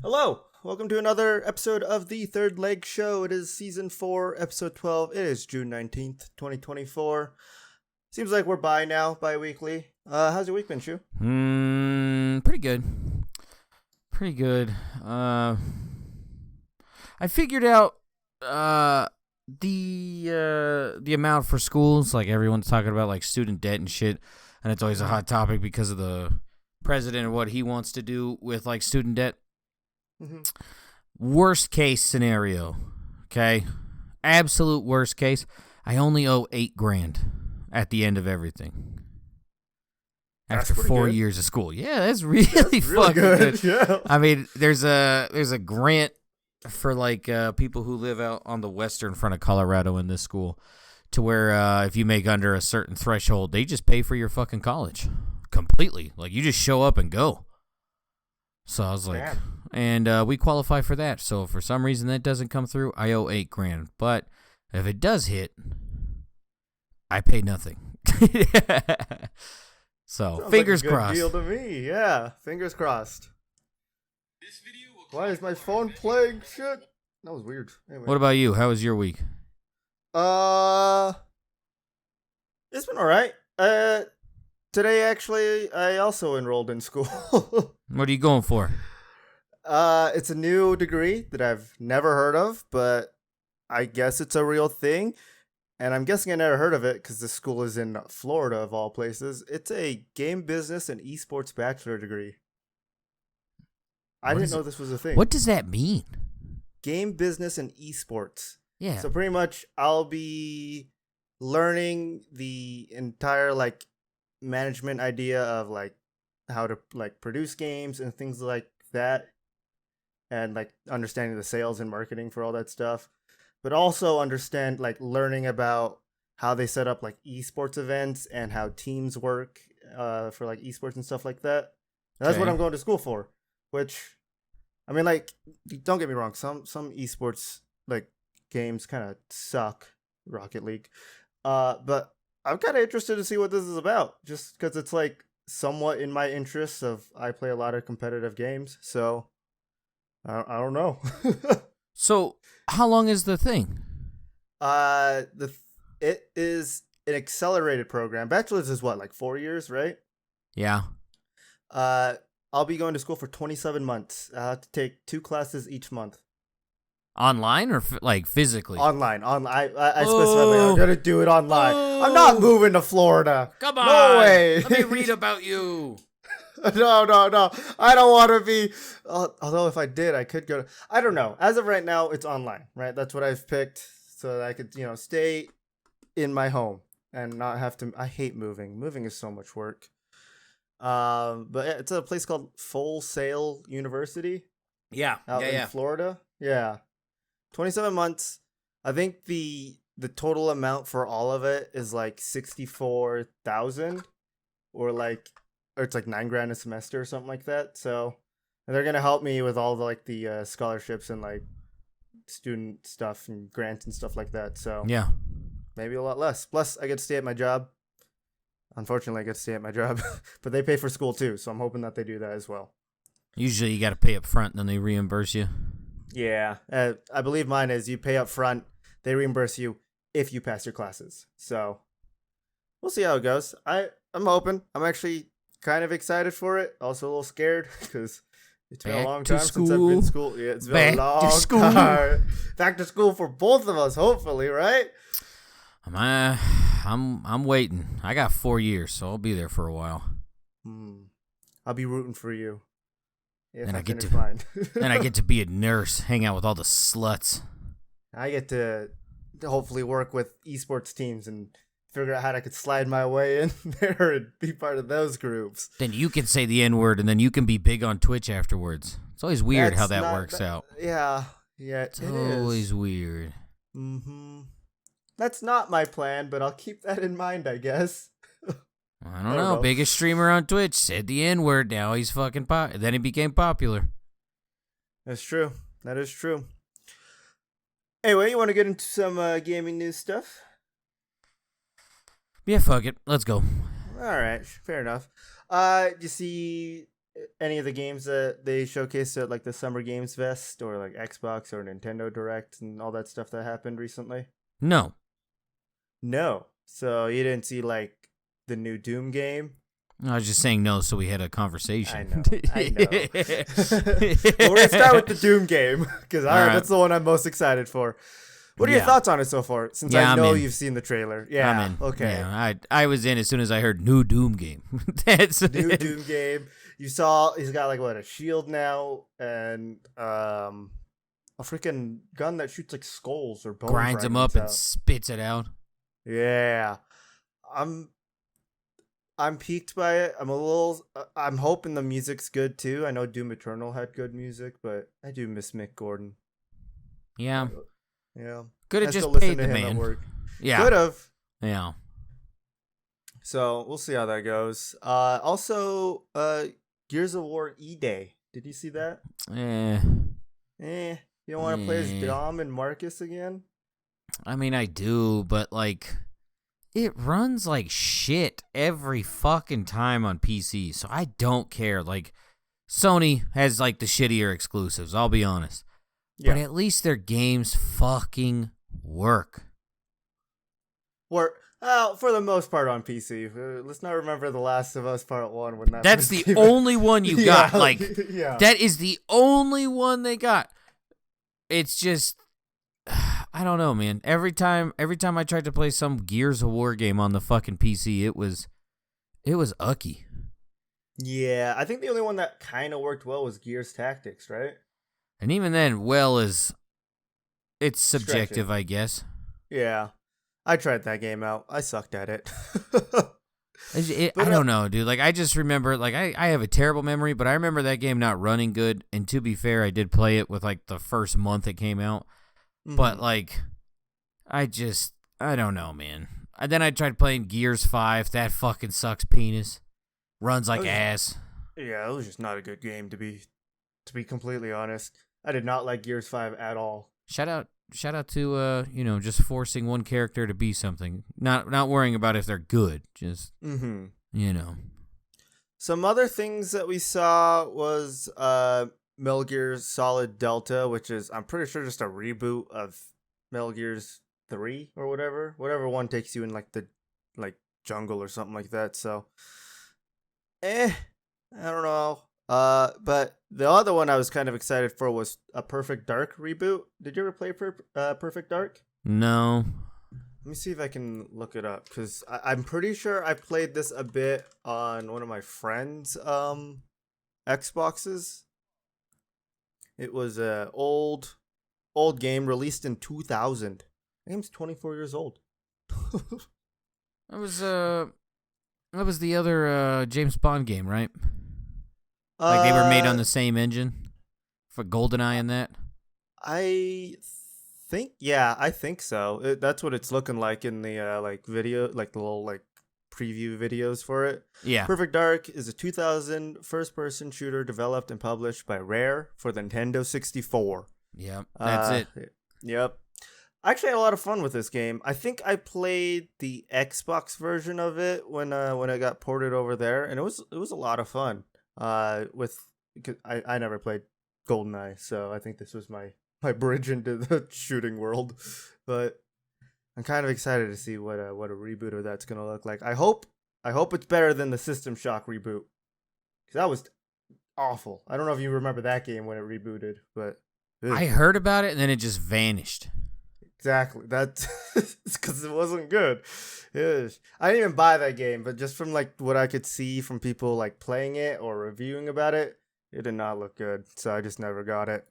Hello, welcome to another episode of the Third Leg Show. It is season 4, episode 12. It is June 19th, 2024. Seems like we're bi-weekly. How's your week been, Shu? Pretty good. Pretty good. I figured out the amount for schools. Like everyone's talking about like student debt and shit, and it's always a hot topic because of the president and what he wants to do with like student debt. Mm-hmm. Worst case scenario, okay? Absolute worst case. I only owe $8,000 at the end of everything. After 4 years of school. Yeah, that's really fucking good. Yeah. I mean, there's a grant for like people who live out on the western front of Colorado in this school to where if you make under a certain threshold, they just pay for your fucking college completely. Like you just show up and go. So I was like, and we qualify for that. So if for some reason that doesn't come through, I owe $8,000. But if it does hit, I pay nothing. So Sounds fingers like a good crossed. Deal to me, yeah. Fingers crossed. Why is my phone playing shit? That was weird. Anyway. What about you? How was your week? It's been all right. Today actually, I also enrolled in school. What are you going for? It's a new degree that I've never heard of, but I guess it's a real thing. And I'm guessing I never heard of it because this school is in Florida, of all places. It's a game business and esports bachelor degree. I didn't know this was a thing. What does that mean? Game business and esports. Yeah. So pretty much I'll be learning the entire like management idea of like how to like produce games and things like that. And like understanding the sales and marketing for all that stuff. But also understand like learning about how they set up like esports events and how teams work for like esports and stuff like that. And that's what I'm going to school for. Which, I mean, like, don't get me wrong. Some esports like games kind of suck. Rocket League, but I'm kind of interested to see what this is about. Just because it's like somewhat in my interests. I play a lot of competitive games, so I don't know. So, how long is the thing? It is an accelerated program. Bachelor's is what, like 4 years, right? Yeah. I'll be going to school for 27 months. I have to take 2 classes each month. Online or like physically? Online. I specify I'm gonna do it online. I'm not moving to Florida. Come on. No way. Let me read about you. No. I don't want to be. Although if I did, I could go. I don't know. As of right now, it's online. Right. That's what I've picked, so that I could stay in my home and not have to. I hate moving. Moving is so much work. But yeah, it's a place called Full Sail University. Yeah. Out in Florida. Yeah. 27 months. I think the total amount for all of it is like 64,000 or it's like $9,000 a semester or something like that. So they're going to help me with all the scholarships and like student stuff and grants and stuff like that. So yeah, maybe a lot less. Plus I get to stay at my job. Unfortunately, I get to stay at my job, but they pay for school too. So I'm hoping that they do that as well. Usually you got to pay up front and then they reimburse you. Yeah, I believe mine is you pay up front, they reimburse you if you pass your classes. So we'll see how it goes. I'm hoping. I'm actually kind of excited for it. Also a little scared because it's been a long time since I've been in school. Yeah, it's been a long time. Back to school for both of us, hopefully, right? I'm waiting. I got 4 years, so I'll be there for a while. I'll be rooting for you. And I get to be a nurse, hang out with all the sluts. I get to hopefully work with esports teams and figure out how I could slide my way in there and be part of those groups. Then you can say the N-word, and then you can be big on Twitch afterwards. It's always weird how that works out. Yeah, it's always weird. That's not my plan, but I'll keep that in mind, I guess. I don't know. Biggest streamer on Twitch said the N-word. Now he's fucking then he became popular. That's true. That is true. Anyway, you want to get into some gaming news stuff? Yeah, fuck it. Let's go. All right, fair enough. You see any of the games that they showcased at like the Summer Games Fest or like Xbox or Nintendo Direct and all that stuff that happened recently? No. No. So you didn't see like the new Doom game? I was just saying no, so we had a I conversation. know. But we're gonna start with the Doom game because right. that's the one I'm most excited for. What are your thoughts on it so far? Since I know you've seen the trailer. Yeah. I'm in. Okay. Yeah, I was in as soon as I heard new Doom game. That's New Doom game. You saw he's got like a shield now and a freaking gun that shoots like skulls or bones. Grinds them up and spits it out. Yeah. I'm piqued by it. I'm hoping the music's good too. I know Doom Eternal had good music, but I do miss Mick Gordon. Yeah. Yeah. Could have just paid the man. Yeah. Could have. Yeah. So we'll see how that goes. Also, Gears of War E-Day. Did you see that? You don't want to play as Dom and Marcus again? I mean, I do, but like, it runs like shit every fucking time on PC, so I don't care. Like, Sony has like the shittier exclusives, I'll be honest. Yeah. But at least their games fucking work. For the most part on PC. Let's not remember The Last of Us Part 1 when that's the only one you got. Like, that is the only one they got. It's just, I don't know, man. Every time I tried to play some Gears of War game on the fucking PC, it was ucky. Yeah, I think the only one that kind of worked well was Gears Tactics, right? And even then, it's subjective, I guess. Yeah. I tried that game out. I sucked at it. I don't know, dude. Like, I just remember, like, I have a terrible memory, but I remember that game not running good. And to be fair, I did play it with, like, the first month it came out. Mm-hmm. But, like, I don't know, man. And then I tried playing Gears 5. That fucking sucks penis. Runs like ass. Yeah, it was just not a good game, to be completely honest. I did not like Gears 5 at all. Shout out to just forcing one character to be something. Not worrying about if they're good. Just Some other things that we saw was Metal Gear Solid Delta, which is I'm pretty sure just a reboot of Metal Gear's 3 or whatever one takes you in like the jungle or something like that. So I don't know. But the other one I was kind of excited for was a Perfect Dark reboot. Did you ever play Perfect Dark? No. Let me see if I can look it up, because I'm pretty sure I played this a bit on one of my friends' Xboxes. It was an old game released in 2000. The game's 24 years old. That was the other James Bond game, right? Like they were made on the same engine for GoldenEye and that? I think so. That's what it's looking like in the video, like the little preview videos for it. Yeah. Perfect Dark is a 2000 first-person shooter developed and published by Rare for the Nintendo 64. Yep, that's it. Yep. I actually had a lot of fun with this game. I think I played the Xbox version of it when it got ported over there, and it was a lot of fun. Because I never played GoldenEye, so I think this was my bridge into the shooting world. But I'm kind of excited to see what a reboot of that's gonna look like. I hope it's better than the System Shock reboot, because that was awful. I don't know if you remember that game when it rebooted, but I heard about it and then it just vanished. Exactly. That's because it wasn't good. I didn't even buy that game, but just from what I could see from people playing it or reviewing about it, it did not look good. So I just never got it.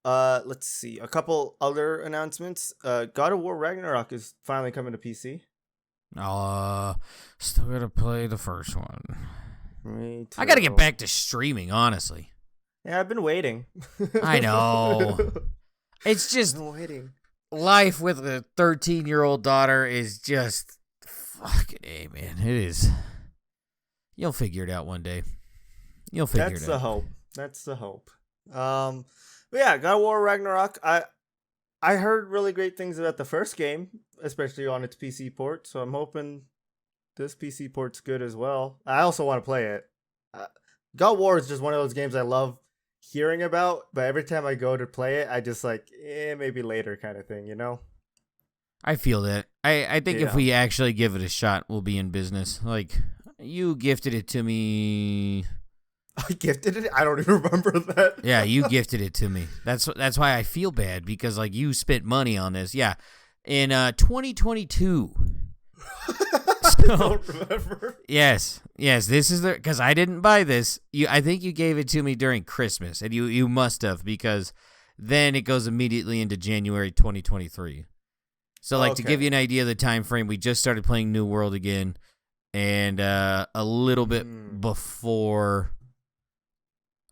Let's see. A couple other announcements. God of War Ragnarok is finally coming to PC. Still gotta play the first one. Me too. I gotta get back to streaming, honestly. Yeah, I've been waiting. I know. It's just life with a 13-year-old daughter is just fucking A, man. It is. You'll figure it out one day. That's the hope. But yeah, God of War Ragnarok. I heard really great things about the first game, especially on its PC port. So I'm hoping this PC port's good as well. I also want to play it. God of War is just one of those games I love hearing about, but every time I go to play it, I just like, maybe later kind of thing, you know? I feel that. I think if Yeah. we actually give it a shot, we'll be in business. Like, you gifted it to me. I gifted it? I don't even remember that. Yeah, you gifted it to me. That's why I feel bad, because like you spent money on this. Yeah. In 2022. I don't remember. Yes, this is the, because I didn't buy this. I think you gave it to me during Christmas, and you must have, because then it goes immediately into January 2023. So like to give you an idea of the time frame, we just started playing New World again, and a little bit before.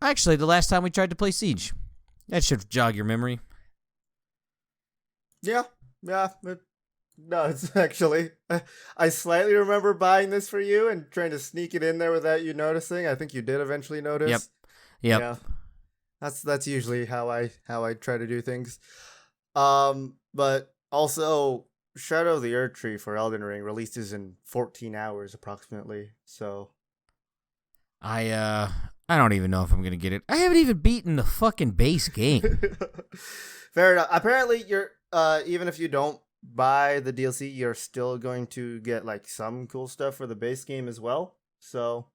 Actually, the last time we tried to play Siege, that should jog your memory. Yeah. No, it's actually. I slightly remember buying this for you and trying to sneak it in there without you noticing. I think you did eventually notice. Yep. Yeah. That's usually how I try to do things. But also Shadow of the Earth Tree for Elden Ring releases in 14 hours approximately. So I don't even know if I'm gonna get it. I haven't even beaten the fucking base game. fair enough. Apparently, you're even if you don't buy the DLC, you're still going to get like some cool stuff for the base game as well. So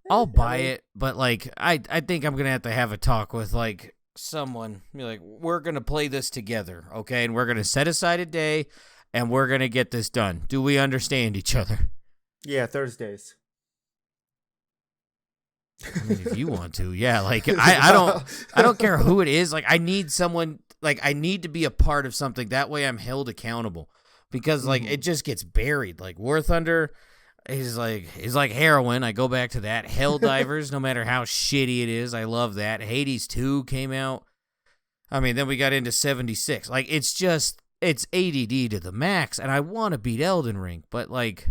I'll buy it, but like I think I'm gonna have a talk with like someone. Be like, we're gonna play this together, okay? And we're gonna set aside a day, and we're gonna get this done. Do we understand each other? Yeah, Thursdays. I mean, if you want to, yeah. Like I don't care who it is. Like I need someone. Like I need to be a part of something. That way I'm held accountable, because like it just gets buried. Like War Thunder is like heroin. I go back to that. Helldivers, no matter how shitty it is, I love that. Hades 2 came out. I mean, then we got into 76. Like it's ADD to the max, and I want to beat Elden Ring, but like,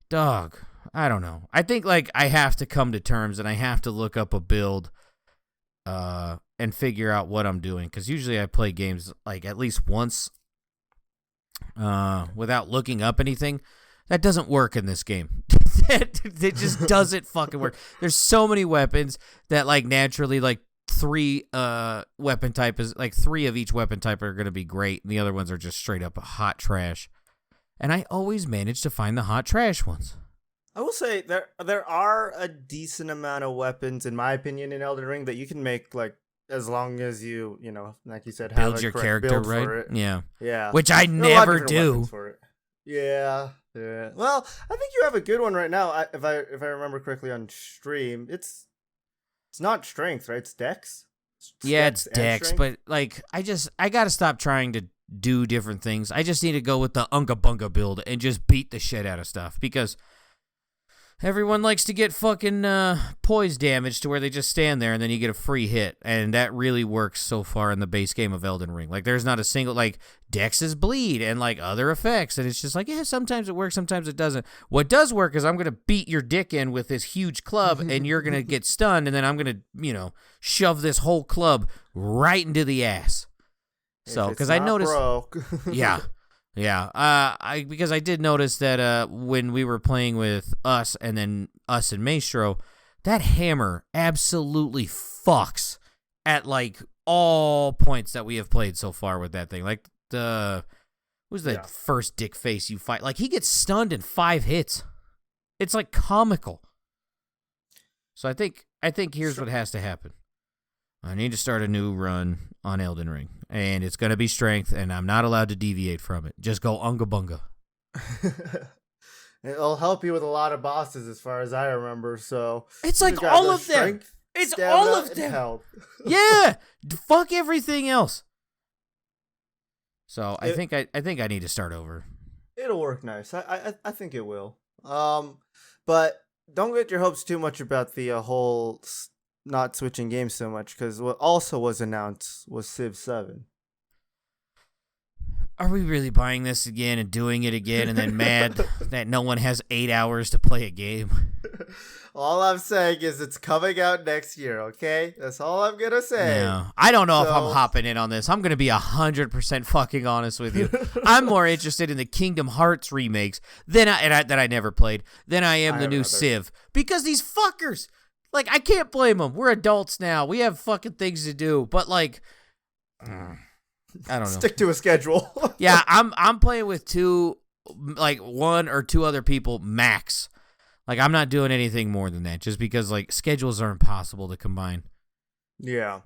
dog, I don't know. I think like I have to come to terms, and I have to look up a build and figure out what I'm doing, because usually I play games like at least once without looking up anything. That doesn't work in this game. It just doesn't fucking work. There's so many weapons that like naturally like three weapon type is like 3 of each weapon type are going to be great, and the other ones are just straight up hot trash. And I always manage to find the hot trash ones. I will say there are a decent amount of weapons, in my opinion, in Elden Ring that you can make, like, as long as you know, like you said, have build a your correct character build right. for it. Yeah. Which I There are a lot of never different do. weapons for it. Yeah. Well, I think you have a good one right now. If I remember correctly on stream, it's not strength, right? It's dex. Yeah, it's dex, but like I gotta stop trying to do different things. I just need to go with the Unga Bunga build and just beat the shit out of stuff, because everyone likes to get fucking poise damage to where they just stand there and then you get a free hit. And that really works so far in the base game of Elden Ring. Like, there's not a single, like, Dex is bleed and, like, other effects. And it's just like, yeah, sometimes it works, sometimes it doesn't. What does work is I'm going to beat your dick in with this huge club and you're going to get stunned. And then I'm going to, shove this whole club right into the ass. So, because I noticed. Yeah. Yeah, because I did notice that when we were playing with us and then us and Maestro, that hammer absolutely fucks at like all points that we have played so far with that thing. Like who's the first dick face you fight? Like he gets stunned in 5 hits. It's like comical. So I think here's what has to happen. I need to start a new run on Elden Ring, and it's going to be strength, and I'm not allowed to deviate from it. Just go unga bunga. It'll help you with a lot of bosses, as far as I remember. So it's like all of them. It's all of them. Yeah, fuck everything else. So I think I need to start over. It'll work nice. I think it will. But don't get your hopes too much about the whole not switching games so much, because what also was announced was Civ 7. Are we really buying this again and doing it again and then mad that no one has 8 hours to play a game? All I'm saying is it's coming out next year, okay? That's all I'm gonna say. Yeah. I don't know if I'm So- hopping in on this. I'm going to be 100% fucking honest with you. I'm more interested in the Kingdom Hearts remakes that I never played than I am I the new haven't either. Civ. Because these fuckers, like, I can't blame them. We're adults now. We have fucking things to do. But, like, I don't know. Stick to a schedule. Yeah, I'm playing with one or two other people max. Like, I'm not doing anything more than that just because, like, schedules are impossible to combine. Yeah.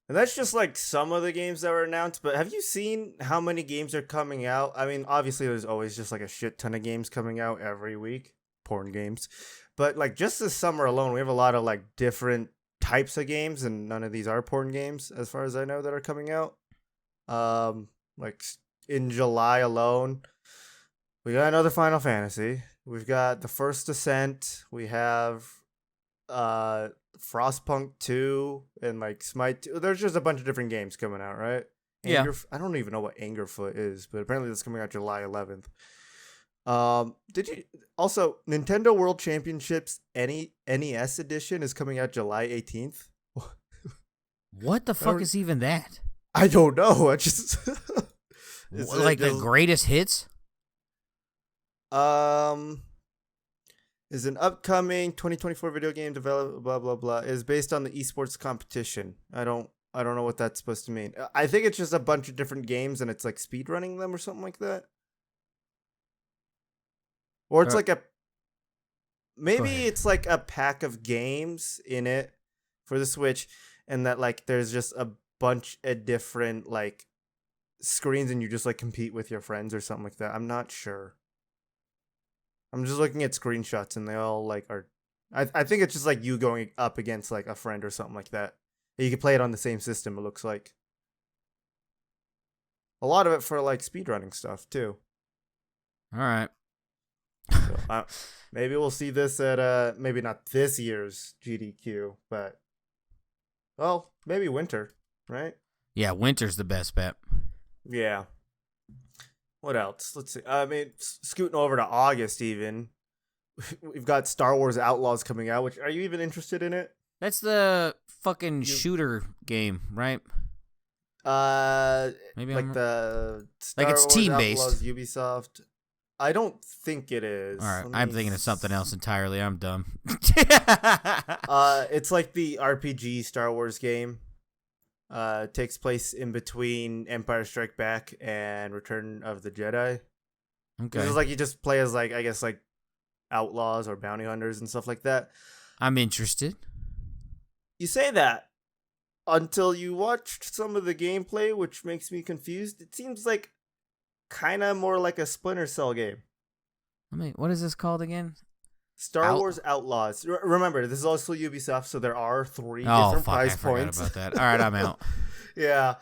And that's just like some of the games that were announced, but have you seen how many games are coming out? I mean, obviously there's always just like a shit ton of games coming out every week, porn games. But like just this summer alone, we have a lot of like different types of games, and none of these are porn games as far as I know that are coming out. Like in July alone, we got another Final Fantasy. We've got the First Ascent. We have Frostpunk 2 and like Smite 2. There's just a bunch of different games coming out, right? Yeah. I don't even know what Angerfoot is, but apparently that's coming out July 11th. Did you also Nintendo World Championships NES edition is coming out July 18th? What the fuck is even that? I don't know. I just Like the greatest hits? Is an upcoming 2024 video game developed blah blah blah is based on the esports competition. I don't know what that's supposed to mean. I think it's just a bunch of different games and it's like speed running them or something like that. Or it's like maybe it's like a pack of games in it for the Switch, and that like there's just a bunch of different like screens and you just like compete with your friends or something like that. I'm not sure. I'm just looking at screenshots and they all like are. I think it's just like you going up against like a friend or something like that. You can play it on the same system. It looks like a lot of it for like speedrunning stuff too. All right. So, maybe we'll see this at maybe not this year's GDQ, but well, maybe winter, right? Yeah, winter's the best bet. Yeah. What else? Let's see. I mean, scooting over to August, even we've got Star Wars Outlaws coming out. Which are you even interested in it? That's the fucking shooter game, right? Maybe like the Star like it's Wars team-based. Outlaws Ubisoft. I don't think it is. All right, I'm thinking of something else entirely. I'm dumb. It's like the RPG Star Wars game. Takes place in between Empire Strike Back and Return of the Jedi. Okay. It's like you just play as like I guess like outlaws or bounty hunters and stuff like that. I'm interested. You say that until you watched some of the gameplay, which makes me confused. It seems like kind of more like a Splinter Cell game. I mean, what is this called again? Star Wars Outlaws. Remember, this is also Ubisoft, so there are 3 different price points. I forgot about that. All right, I'm out. Yeah.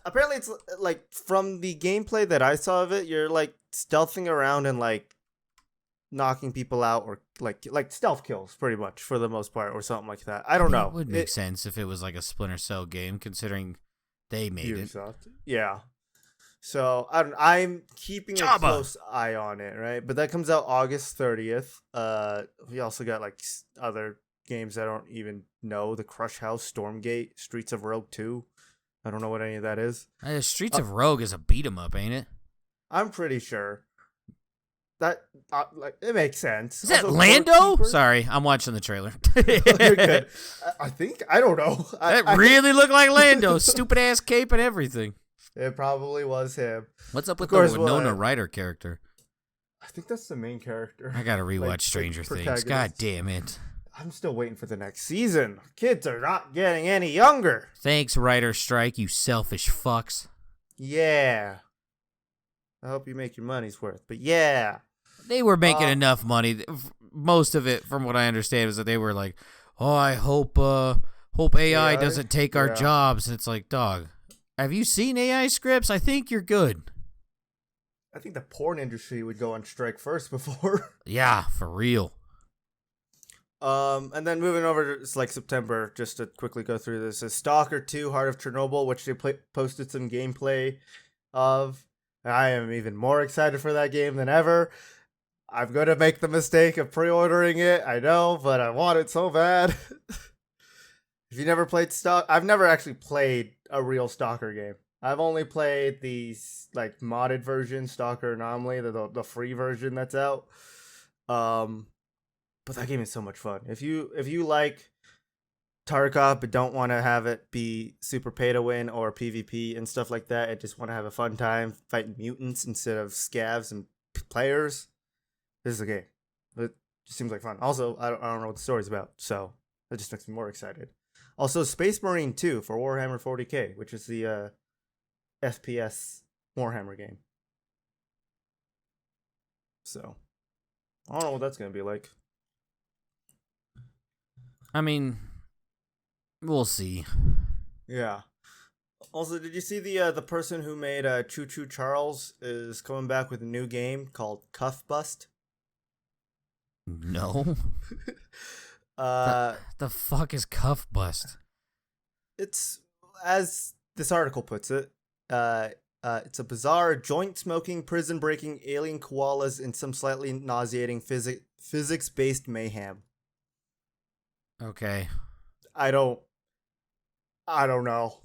Apparently, it's like from the gameplay that I saw of it, you're like stealthing around and like knocking people out, or like stealth kills, pretty much for the most part, or something like that. I don't know. It would make sense if it was like a Splinter Cell game, considering they made Ubisoft. Yeah. So I'm keeping a close eye on it, right? But that comes out August 30th. We also got like other games I don't even know: the Crush House, Stormgate, Streets of Rogue 2. I don't know what any of that is. Streets of Rogue is a beat 'em up, ain't it? I'm pretty sure that like it makes sense. Is that Also, Lando? Sorry, I'm watching the trailer. You're good. I think I don't know. That really looked like Lando. Stupid ass cape and everything. It probably was him. What's up with the Winona Ryder character? I think that's the main character. I gotta rewatch Stranger Things. God damn it. I'm still waiting for the next season. Kids are not getting any younger. Thanks, Writer Strike, you selfish fucks. Yeah. I hope you make your money's worth. But yeah. They were making enough money. Most of it, from what I understand, is that they were like, oh, I hope AI doesn't take our jobs. And it's like, dog, have you seen AI scripts? I think you're good. I think the porn industry would go on strike first before. Yeah, for real. And then moving over to it's like September, just to quickly go through this, is Stalker 2: Heart of Chernobyl, which they posted some gameplay of. And I am even more excited for that game than ever. I'm gonna make the mistake of pre-ordering it. I know, but I want it so bad. If you never played I've never actually played a real Stalker game. I've only played these like modded version, Stalker Anomaly, the free version that's out. Um, but that game is so much fun. If you like Tarkov but don't want to have it be super pay to win or PvP and stuff like that, and just want to have a fun time fighting mutants instead of scavs and players, this is a game. It just seems like fun. Also, I don't know what the story's about, so that just makes me more excited. Also, Space Marine 2 for Warhammer 40k, which is the FPS Warhammer game. So, I don't know what that's going to be like. I mean, we'll see. Yeah. Also, did you see the person who made Choo Choo Charles is coming back with a new game called Cuff Bust? No. uh, the fuck is Cuff Bust? It's, as this article puts it, it's a bizarre joint-smoking, prison-breaking alien koalas in some slightly nauseating physics-based mayhem. Okay. I don't know.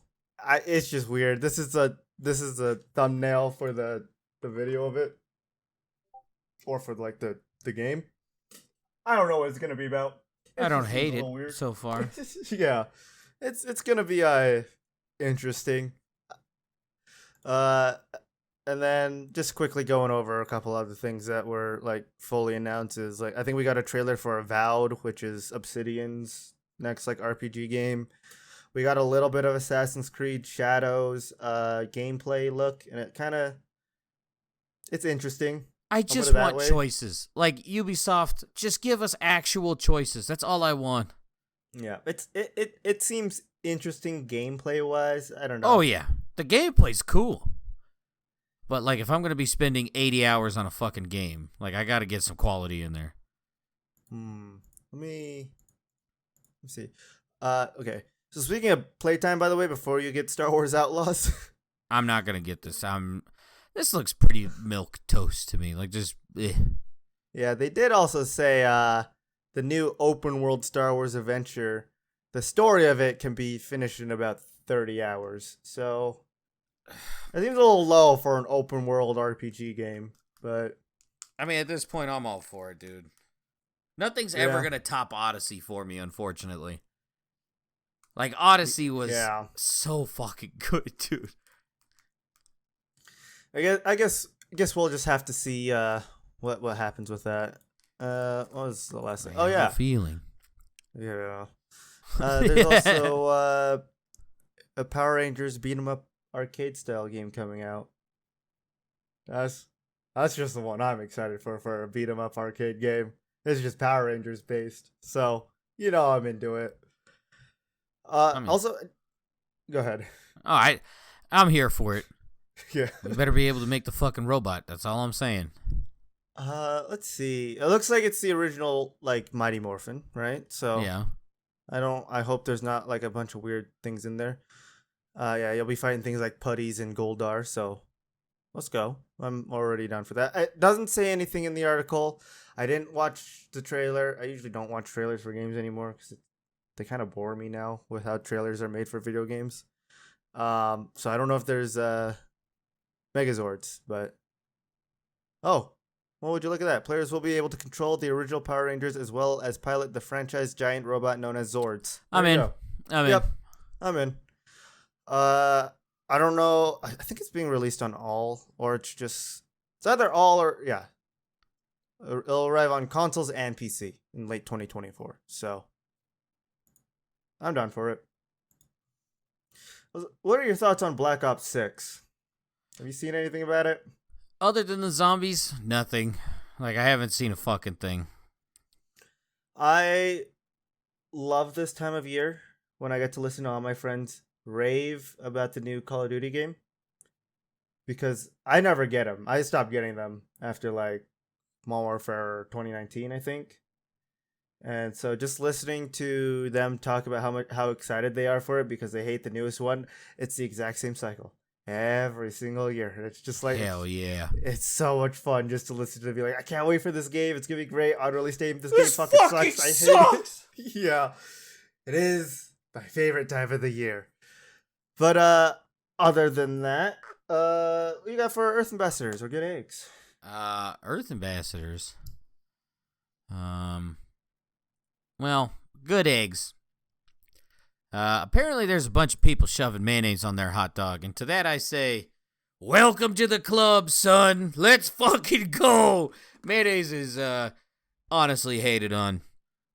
It's just weird. This is a thumbnail for the video of it, or for like the game. I don't know what it's gonna be about. I don't hate it weird so far. Yeah, it's gonna be interesting. And then just quickly going over a couple other things that were like fully announced is like I think we got a trailer for Avowed, which is Obsidian's next like RPG game. We got a little bit of Assassin's Creed Shadows gameplay look, and it's interesting. I just want choices. Like Ubisoft, just give us actual choices. That's all I want. Yeah, it seems interesting gameplay wise. I don't know. Oh yeah, the gameplay's cool. But like, if I'm gonna be spending 80 hours on a fucking game, like I gotta get some quality in there. Let me see. Okay. So speaking of playtime, by the way, before you get Star Wars Outlaws, I'm not gonna get this. This looks pretty milk toast to me. Like just. Yeah, they did also say the new open world Star Wars adventure, the story of it can be finished in about 30 hours. So it seems a little low for an open world RPG game, but I mean, at this point, I'm all for it, dude. Nothing's ever gonna top Odyssey for me, unfortunately. Like Odyssey was so fucking good, dude. I guess we'll just have to see what happens with that. What was the last thing? Oh yeah, feeling. Yeah. There's also a Power Rangers beat 'em up arcade style game coming out. That's just the one I'm excited for a beat 'em up arcade game. It's just Power Rangers based, so I'm into it. Also, go ahead. Oh, I'm here for it. Yeah. We better be able to make the fucking robot. That's all I'm saying. Let's see. It looks like it's the original like Mighty Morphin, right? So yeah. I hope there's not like a bunch of weird things in there. Yeah, you'll be fighting things like putties and Goldar, so let's go. I'm already down for that. It doesn't say anything in the article. I didn't watch the trailer. I usually don't watch trailers for games anymore because they kind of bore me now with how trailers are made for video games. So I don't know if there's Megazords, but well, would you look at that? Players will be able to control the original Power Rangers as well as pilot the franchise giant robot known as Zords. I'm in. Yep, I'm in. I don't know. I think it's being released on all, or it's either all or yeah. It'll arrive on consoles and PC in late 2024. So I'm down for it. What are your thoughts on Black Ops 6? Have you seen anything about it? Other than the zombies, nothing. Like, I haven't seen a fucking thing. I love this time of year when I get to listen to all my friends rave about the new Call of Duty game. Because I never get them. I stopped getting them after, like, Modern Warfare 2019, I think. And so just listening to them talk about how excited they are for it because they hate the newest one, it's the exact same cycle. every single year. It's just like Hell yeah. it's so much fun just to listen to it, be like, I can't wait for this game. It's gonna be great. On release date, this game This fucking fucking sucks. I hate sucks. it. Yeah, it is my favorite time of the year. But other than that, what you got for Earth Ambassadors or good eggs? Earth Ambassadors. Well, good eggs. Apparently there's a bunch of people shoving mayonnaise on their hot dog, and to that I say, welcome to the club, son. Let's fucking go. Mayonnaise is, honestly hated on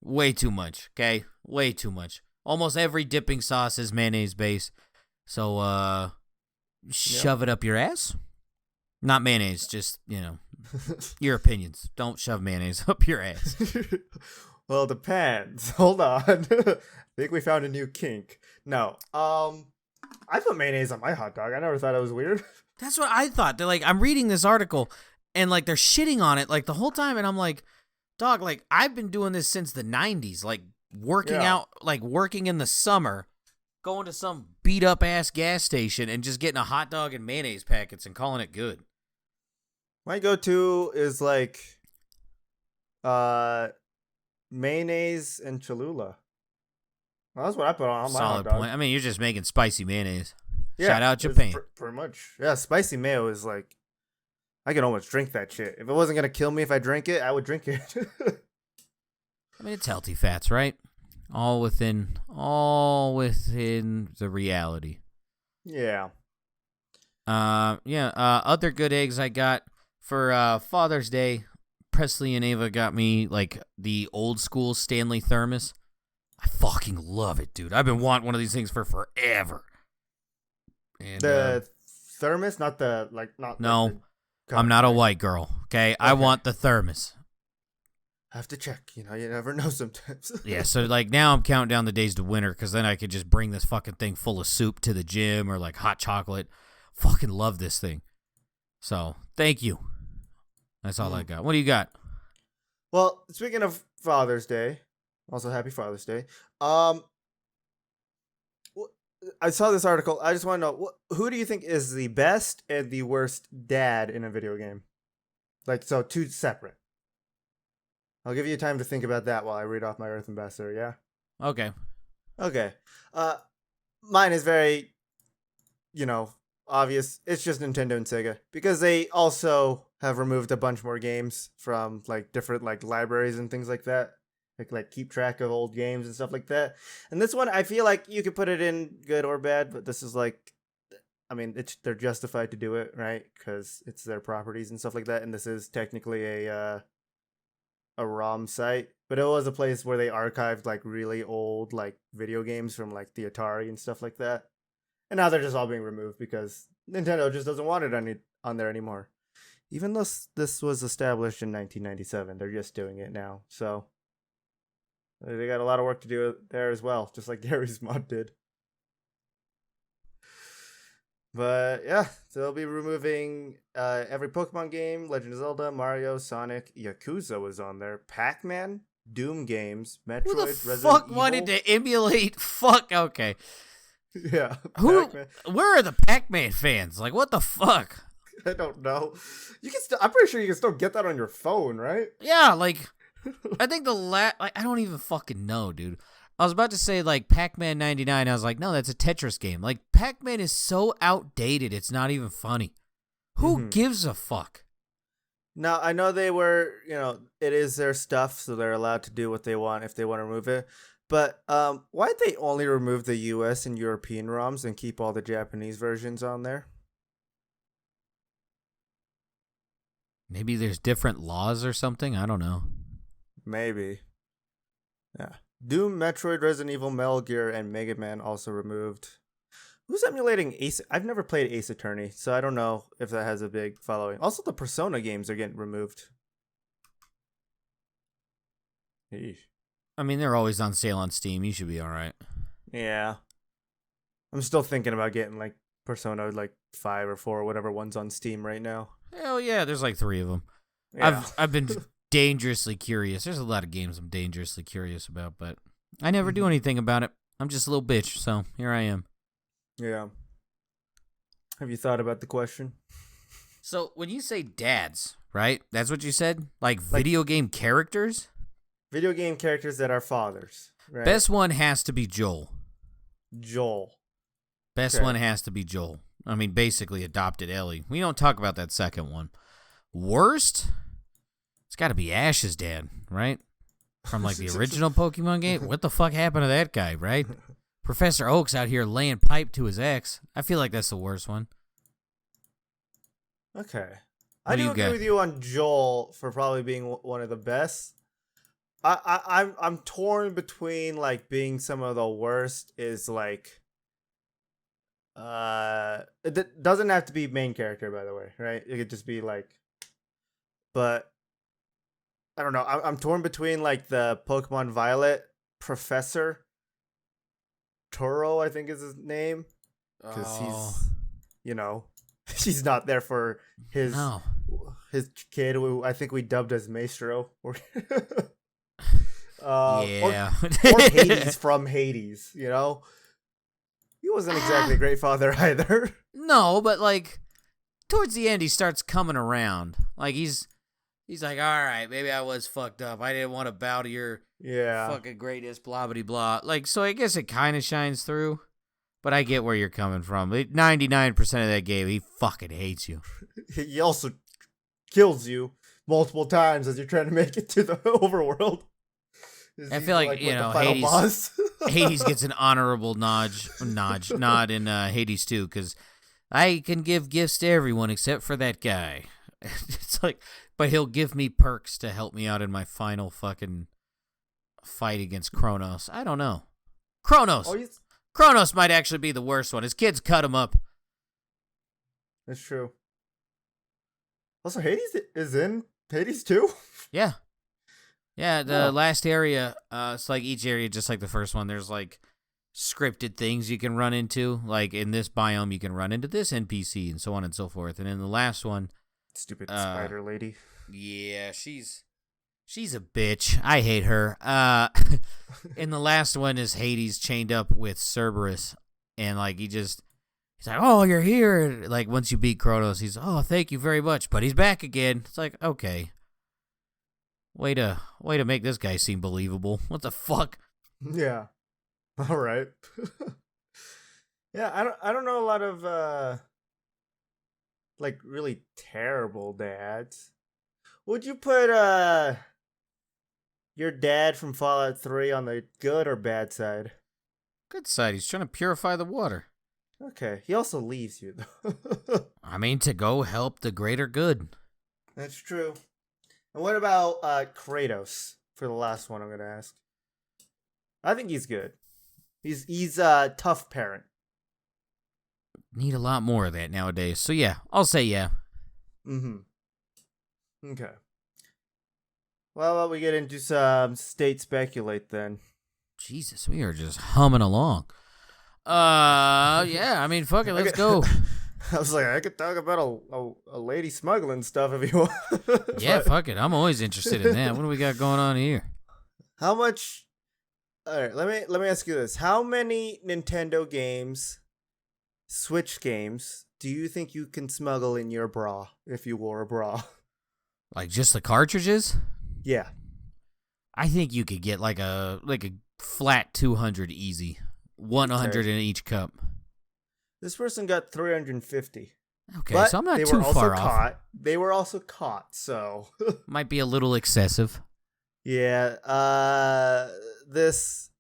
way too much, okay? Way too much. Almost every dipping sauce is mayonnaise based, so, shove it up your ass. Not mayonnaise, just, your opinions. Don't shove mayonnaise up your ass. Well, it depends. Hold on. I think we found a new kink. No. I put mayonnaise on my hot dog. I never thought it was weird. That's what I thought. They're like, I'm reading this article, and like they're shitting on it like the whole time, and I'm like, dog, like I've been doing this since the 90s, like working out, like working in the summer, going to some beat up ass gas station and just getting a hot dog and mayonnaise packets and calling it good. My go-to is like mayonnaise and Cholula. Well, that's what I put on my hot Solid dog. point. I mean, you're just making spicy mayonnaise. Yeah, Shout out Japan. Pretty much. Yeah, spicy mayo is like, I could almost drink that shit. If it wasn't going to kill me if I drank it, I would drink it. I mean, it's healthy fats, right? All within the reality. Yeah. Other good eggs I got for Father's Day. Presley and Ava got me like the old school Stanley thermos. I fucking love it, dude. I've been wanting one of these things for forever. And, the thermos, not the not. No, like the I'm not a white girl. Okay, I want the thermos. I have to check. You never know sometimes. Yeah, so like now I'm counting down the days to winter because then I could just bring this fucking thing full of soup to the gym or like hot chocolate. Fucking love this thing. So thank you. That's all I got. What do you got? Well, speaking of Father's Day, also happy Father's Day. I saw this article. I just want to know, who do you think is the best and the worst dad in a video game? Like, so two separate. I'll give you time to think about that while I read off my Earth Ambassador, yeah? Okay. Okay. Mine is very, obvious. It's just Nintendo and Sega. Because they also have removed a bunch more games from, like, different, like, libraries and things like that. Like keep track of old games and stuff like that. And this one, I feel like you could put it in good or bad, but this is like, I mean, they're justified to do it, right? Because it's their properties and stuff like that. And this is technically a ROM site, but it was a place where they archived like really old like video games from like the Atari and stuff like that. And now they're just all being removed because Nintendo just doesn't want it on there anymore. Even though this was established in 1997, they're just doing it now. So they got a lot of work to do there as well, just like Gary's mod did. But yeah, so they'll be removing every Pokemon game, Legend of Zelda, Mario, Sonic, Yakuza was on there, Pac-Man, Doom games, Metroid, Who the Resident fuck Evil. wanted to emulate? Fuck. Okay. Yeah. Who? Pac-Man. Where are the Pac-Man fans? Like, what the fuck? I don't know. You can I'm pretty sure you can still get that on your phone, right? Yeah, like, I think I don't even fucking know, dude. I was about to say, like, Pac-Man 99. I was like, no, that's a Tetris game. Like, Pac-Man is so outdated, it's not even funny. Who gives a fuck? Now, I know they were, it is their stuff, so they're allowed to do what they want if they want to remove it. But why'd they only remove the US and European ROMs and keep all the Japanese versions on there? Maybe there's different laws or something? I don't know. Maybe. Yeah. Doom, Metroid, Resident Evil, Metal Gear, and Mega Man also removed. Who's emulating Ace? I've never played Ace Attorney, so I don't know if that has a big following. Also, the Persona games are getting removed. Eesh. I mean, they're always on sale on Steam. You should be all right. Yeah. I'm still thinking about getting, like, Persona, like, 5 or 4 or whatever one's on Steam right now. Hell yeah, there's like 3 of them. Yeah. I've been dangerously curious. There's a lot of games I'm dangerously curious about, but I never do anything about it. I'm just a little bitch, so here I am. Yeah. Have you thought about the question? So when you say dads, right? That's what you said? Like Like video game characters? video game characters that are fathers, right? Best one has to be Joel. Joel. Best Okay. one has to be Joel. I mean, basically adopted Ellie. We don't talk about that second one. Worst? It's got to be Ash's dad, right? From like the original Pokemon game. What the fuck happened to that guy, right? Professor Oak's out here laying pipe to his ex. I feel like that's the worst one. Okay. What I do do you agree got? with you on Joel for probably being one of the best. I'm torn between like being some of the worst is like it doesn't have to be main character, by the way, right? It could just be like, but I don't know. I'm torn between like the Pokemon Violet Professor Turo, I think is his name, because he's, you know, he's not there for his No. his kid, who I think we dubbed as Maestro, or Yeah. or Hades from Hades. You know, he wasn't exactly a great father either. No, but like towards the end he starts coming around. Like he's like, all right, maybe I was fucked up. I didn't want to bow to your Yeah, fucking greatness, blah blah blah. Like, so I guess it kind of shines through. But I get where you're coming from. 99% of that game, he fucking hates you. he also kills you multiple times as you're trying to make it to the overworld. I feel like, you what, know, the final Hades- boss? Hades gets an honorable nod in Hades too, because I can give gifts to everyone except for that guy. It's like, but he'll give me perks to help me out in my final fucking fight against Kronos. I don't know. Kronos. Oh, Kronos might actually be the worst one. His kids cut him up. that's true. Also, Hades is in Hades too. Yeah. Yeah, the Oh. last area, it's like each area, just like the first one, there's like scripted things you can run into. Like in this biome, you can run into this NPC and so on and so forth. And in the last one, Stupid spider lady. yeah, she's a bitch. I hate her. In the last one is Hades chained up with Cerberus, and like he's like, oh, you're here. Like once you beat Kronos, he's, oh, thank you very much, but he's back again. It's like, okay, way to make this guy seem believable. What the fuck? Yeah. All right. Yeah, I don't know a lot of like really terrible dads. Would you put your dad from Fallout 3 on the good or bad side? Good side. He's trying to purify the water. Okay. He also leaves you though. I mean, to go help the greater good. That's true. And what about Kratos for the last one I'm going to ask? I think he's good. He's a tough parent. Need a lot more of that nowadays. So yeah, I'll say yeah. Mm-hmm. Okay. Well, why don't we get into some state speculate then? Jesus, we are just humming along. Yeah, I mean, fuck it, let's go. I was like, I could talk about a lady smuggling stuff if you want. Yeah, But fuck it. I'm always interested in that. What do we got going on here? how much? All right, let me ask you this: how many Nintendo games, Switch games, do you think you can smuggle in your bra if you wore a bra? Like just the cartridges? Yeah. I think you could get like a flat 200 easy. 100 Okay. in each cup. This person got 350. Okay, But so I'm not they too were also far off. caught. They were also caught, so Might be a little excessive. yeah. This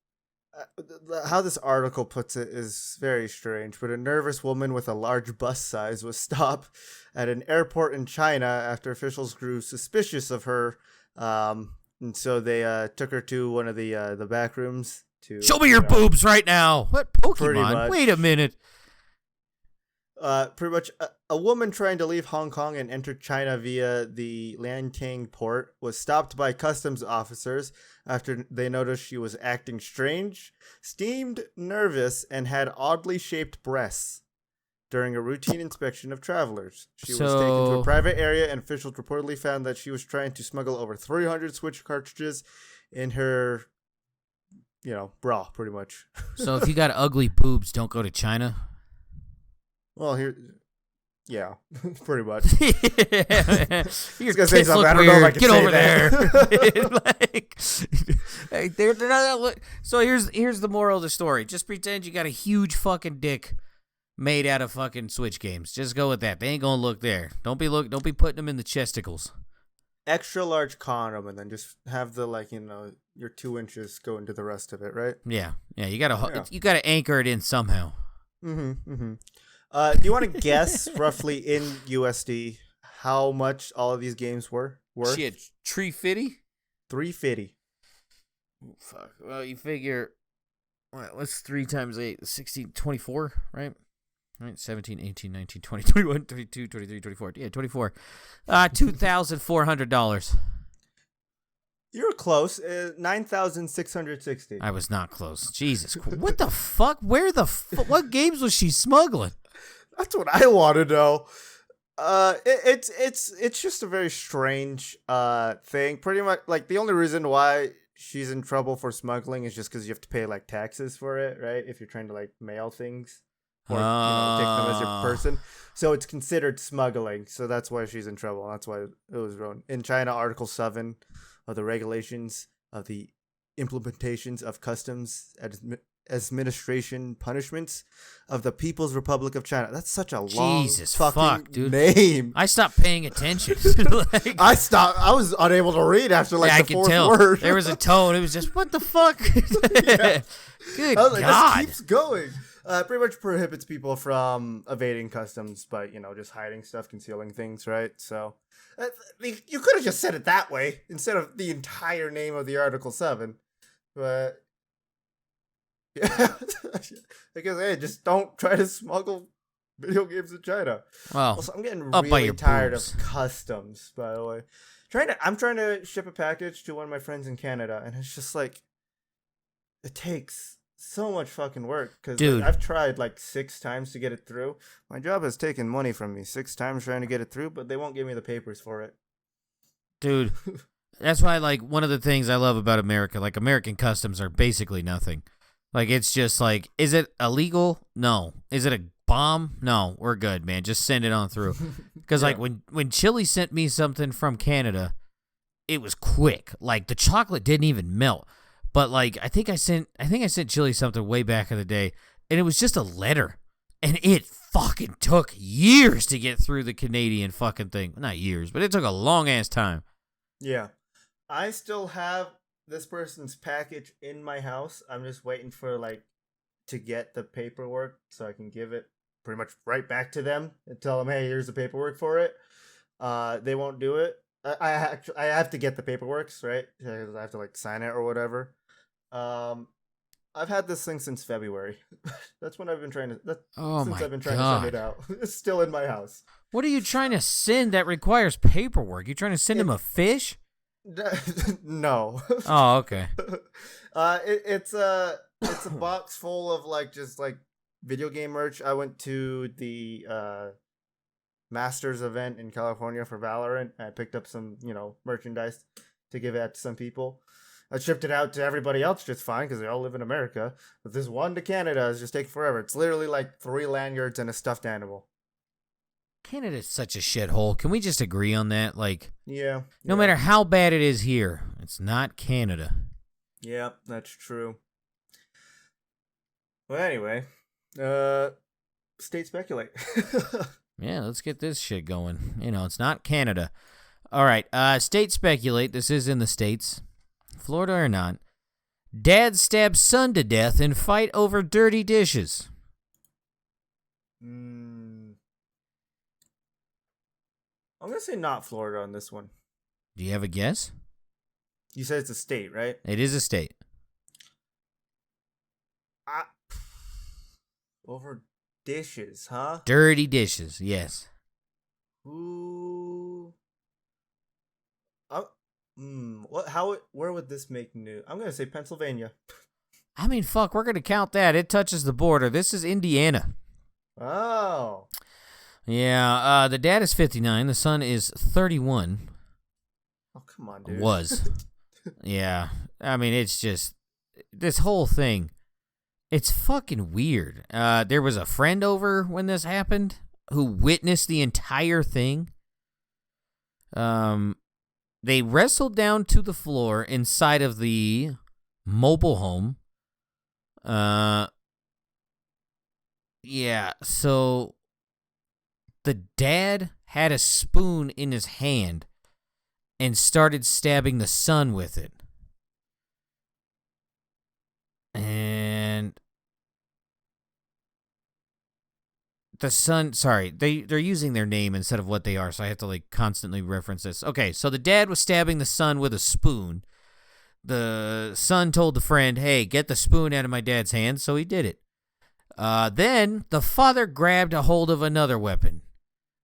how this article puts it is very strange. But a nervous woman with a large bus size was stopped at an airport in China after officials grew suspicious of her. And so they took her to one of the back rooms to Show me your boobs right now. What Pretty Pokemon? much. Wait a minute. Pretty much a woman trying to leave Hong Kong and enter China via the Lantang port was stopped by customs officers after they noticed she was acting strange, seemed nervous, and had oddly shaped breasts during a routine inspection of travelers. She was taken to a private area, and officials reportedly found that she was trying to smuggle over 300 Switch cartridges in her, bra, pretty much. So if you got ugly boobs, don't go to China. Well, here, Yeah, pretty much. Your gonna say tits look something. I don't know if I weird. can Get say over that. there. Like, hey, they're not. So here's the moral of the story. Just pretend you got a huge fucking dick made out of fucking Switch games. Just go with that. They ain't gonna look there. Don't be putting them in the chesticles. Extra large condom, and then just have the your 2 inches go into the rest of it, right? Yeah. You gotta anchor it in somehow. Mm-hmm. Do you want to guess roughly in USD how much all of these games were worth? Shit, $350? $350. Oh, fuck. Well, you figure. What's 3 times 8? 16, 24, right? Right, 17, 18, 19, 20, 21, 22, 23, 24. Yeah, 24. $2,400. You're close. 9,660. I was not close. Jesus. What the fuck? What games was she smuggling? That's what I want to know. It's just a very strange thing. Pretty much, like, the only reason why she's in trouble for smuggling is just because you have to pay like taxes for it, right? If you're trying to like mail things or take them as your person, so it's considered smuggling. So that's why she's in trouble. That's why it was wrong. In China, Article 7 of the regulations of the implementations of customs administration punishments of the People's Republic of China. That's such a long fucking name. I stopped paying attention. Like, I was unable to read after the fourth word. There was a tone. It was just, what the fuck? Yeah. Good God. This keeps going. Pretty much prohibits people from evading customs by, just hiding stuff, concealing things, right? So you could have just said it that way instead of the entire name of the Article 7. But yeah, I guess, hey, just don't try to smuggle video games in China. Well, also, I'm getting really tired of customs, by the way. I'm trying to ship a package to one of my friends in Canada, and it's just like, it takes so much fucking work, because I've tried like 6 times to get it through. My job has taken money from me 6 times trying to get it through, but they won't give me the papers for it. Dude, that's why, like, one of the things I love about America, like, American customs are basically nothing. Like, it's just like, is it illegal? No. Is it a bomb? No. We're good, man. Just send it on through. Because like when Chili sent me something from Canada, it was quick. Like, the chocolate didn't even melt. But like, I think I sent Chili something way back in the day, and it was just a letter, and it fucking took years to get through the Canadian fucking thing. Not years, but it took a long ass time. Yeah, I still have this person's package in my house. I'm just waiting for to get the paperwork so I can give it pretty much right back to them and tell them, hey, here's the paperwork for it. They won't do it. I have to get the paperwork, right? Because I have to sign it or whatever. I've had this thing since February. That's when I've been trying to. I've been trying to send it out. It's still in my house. What are you trying to send that requires paperwork? You trying to send him a fish? No. Oh, okay. It's a box full of just video game merch. I went to the Masters event in California for Valorant. I picked up some merchandise to give out to some people. I shipped it out to everybody else just fine because they all live in America. But this one to Canada is just taking forever. It's literally 3 lanyards and a stuffed animal. Canada's such a shithole. Can we just agree on that? Yeah. No matter how bad it is here, it's not Canada. Yeah, that's true. Well, anyway, state speculate. Yeah, let's get this shit going. It's not Canada. All right, state speculate. This is in the States. Florida or not. Dad stabs son to death in fight over dirty dishes. I'm going to say not Florida on this one. Do you have a guess? You said it's a state, right? It is a state. Over dishes, huh? Dirty dishes, yes. Ooh. Where would this make news? I'm going to say Pennsylvania. I mean, fuck, we're going to count that. It touches the border. This is Indiana. Oh. Yeah, the dad is 59. The son is 31. Oh, come on, dude. Was. Yeah. I mean, it's just, this whole thing, it's fucking weird. There was a friend over when this happened, who witnessed the entire thing. They wrestled down to the floor inside of the mobile home. Yeah, so the dad had a spoon in his hand and started stabbing the son with it. And the son, sorry, they're using their name instead of what they are, so I have to like constantly reference this. Okay, so the dad was stabbing the son with a spoon. The son told the friend, hey, get the spoon out of my dad's hand, so he did it. Then the father grabbed a hold of another weapon.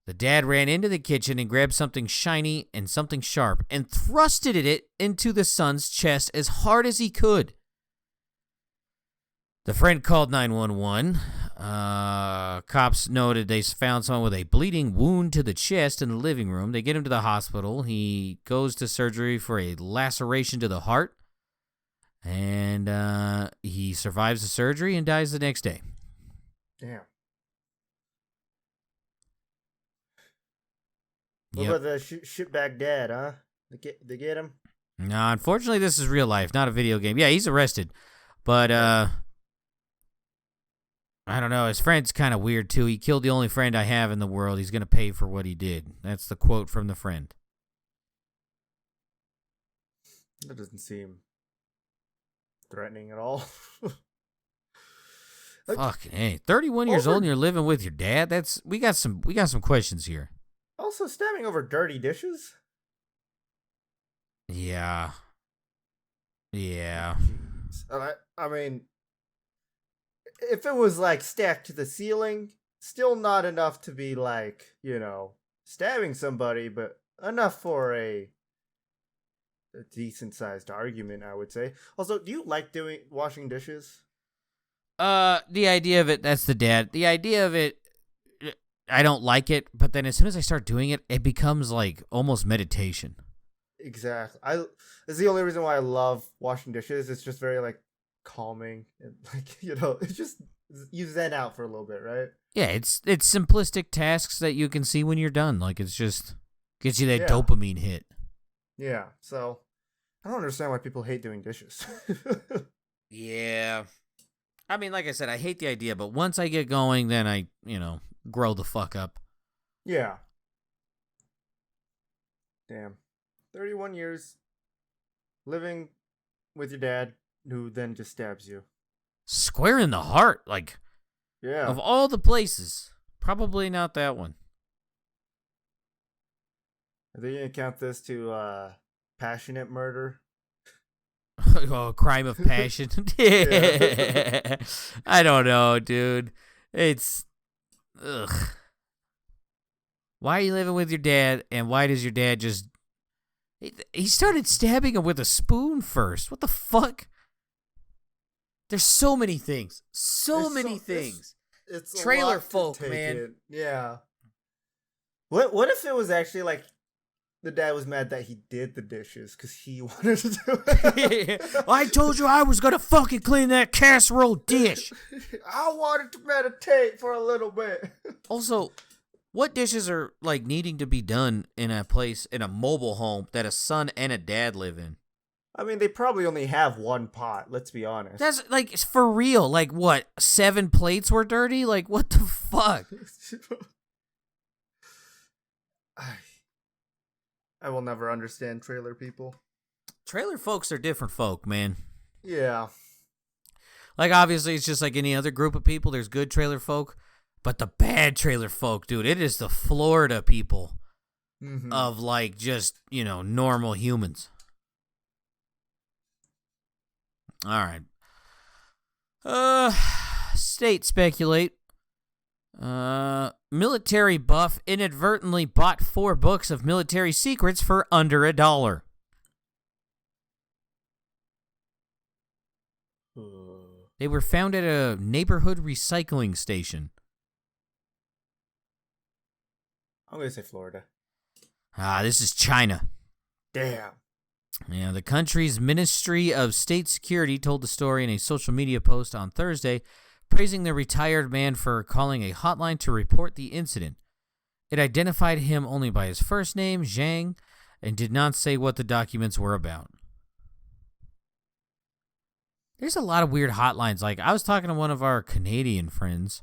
The dad ran into the kitchen and grabbed something shiny and something sharp and thrusted it into the son's chest as hard as he could. The friend called 911. Cops noted they found someone with a bleeding wound to the chest in the living room. They get him to the hospital. He goes to surgery for a laceration to the heart. And he survives the surgery and dies the next day. Damn. Yep. What about the shitbag dad, huh? They get him? No, unfortunately, this is real life, not a video game. Yeah, he's arrested. But, I don't know. His friend's kind of weird, too. He killed the only friend I have in the world. He's going to pay for what he did. That's the quote from the friend. That doesn't seem threatening at all. Fucking hey, 31 years old and you're living with your dad? We got some questions here. Also stabbing over dirty dishes? Yeah. I mean, if it was like stacked to the ceiling, still not enough to be like, stabbing somebody, but enough for a decent sized argument, I would say. Also, do you like washing dishes? The idea of it, that's the dad. The idea of it, I don't like it, but then as soon as I start doing it, it becomes like almost meditation. Exactly. It's the only reason why I love washing dishes. It's just very like calming and like, it's just you zen out for a little bit, right? Yeah, it's simplistic tasks that you can see when you're done. Like it's just gets you that dopamine hit. Yeah. So I don't understand why people hate doing dishes. Yeah. I mean, like I said, I hate the idea, but once I get going, then I, grow the fuck up. Yeah. Damn. 31 years living with your dad, who then just stabs you. Square in the heart, like, yeah. Of all the places, probably not that one. Are they going to count this to passionate murder? Oh, crime of passion. Yeah. I don't know, dude. It's ugh. Why are you living with your dad, and why does your dad just... He started stabbing him with a spoon first. What the fuck? There's so many things. So many things. It's trailer folk, man. In. Yeah. What if it was actually like the dad was mad that he did the dishes because he wanted to do it? I told you I was going to fucking clean that casserole dish. I wanted to meditate for a little bit. Also, what dishes are like needing to be done in a place, in a mobile home that a son and a dad live in? I mean, they probably only have one pot, let's be honest. That's like, it's for real. Like what, 7 plates were dirty? Like what the fuck? I will never understand trailer people. Trailer folks are different folk, man. Yeah. Like, obviously, it's just like any other group of people. There's good trailer folk. But the bad trailer folk, dude, it is the Florida people of, like, just, normal humans. All right. State speculate. Military buff inadvertently bought 4 books of military secrets for under $1. They were found at a neighborhood recycling station. I'm going to say Florida. This is China. Damn. Yeah, the country's Ministry of State Security told the story in a social media post on Thursday, praising the retired man for calling a hotline to report the incident. It identified him only by his first name, Zhang, and did not say what the documents were about. There's a lot of weird hotlines. Like, I was talking to one of our Canadian friends,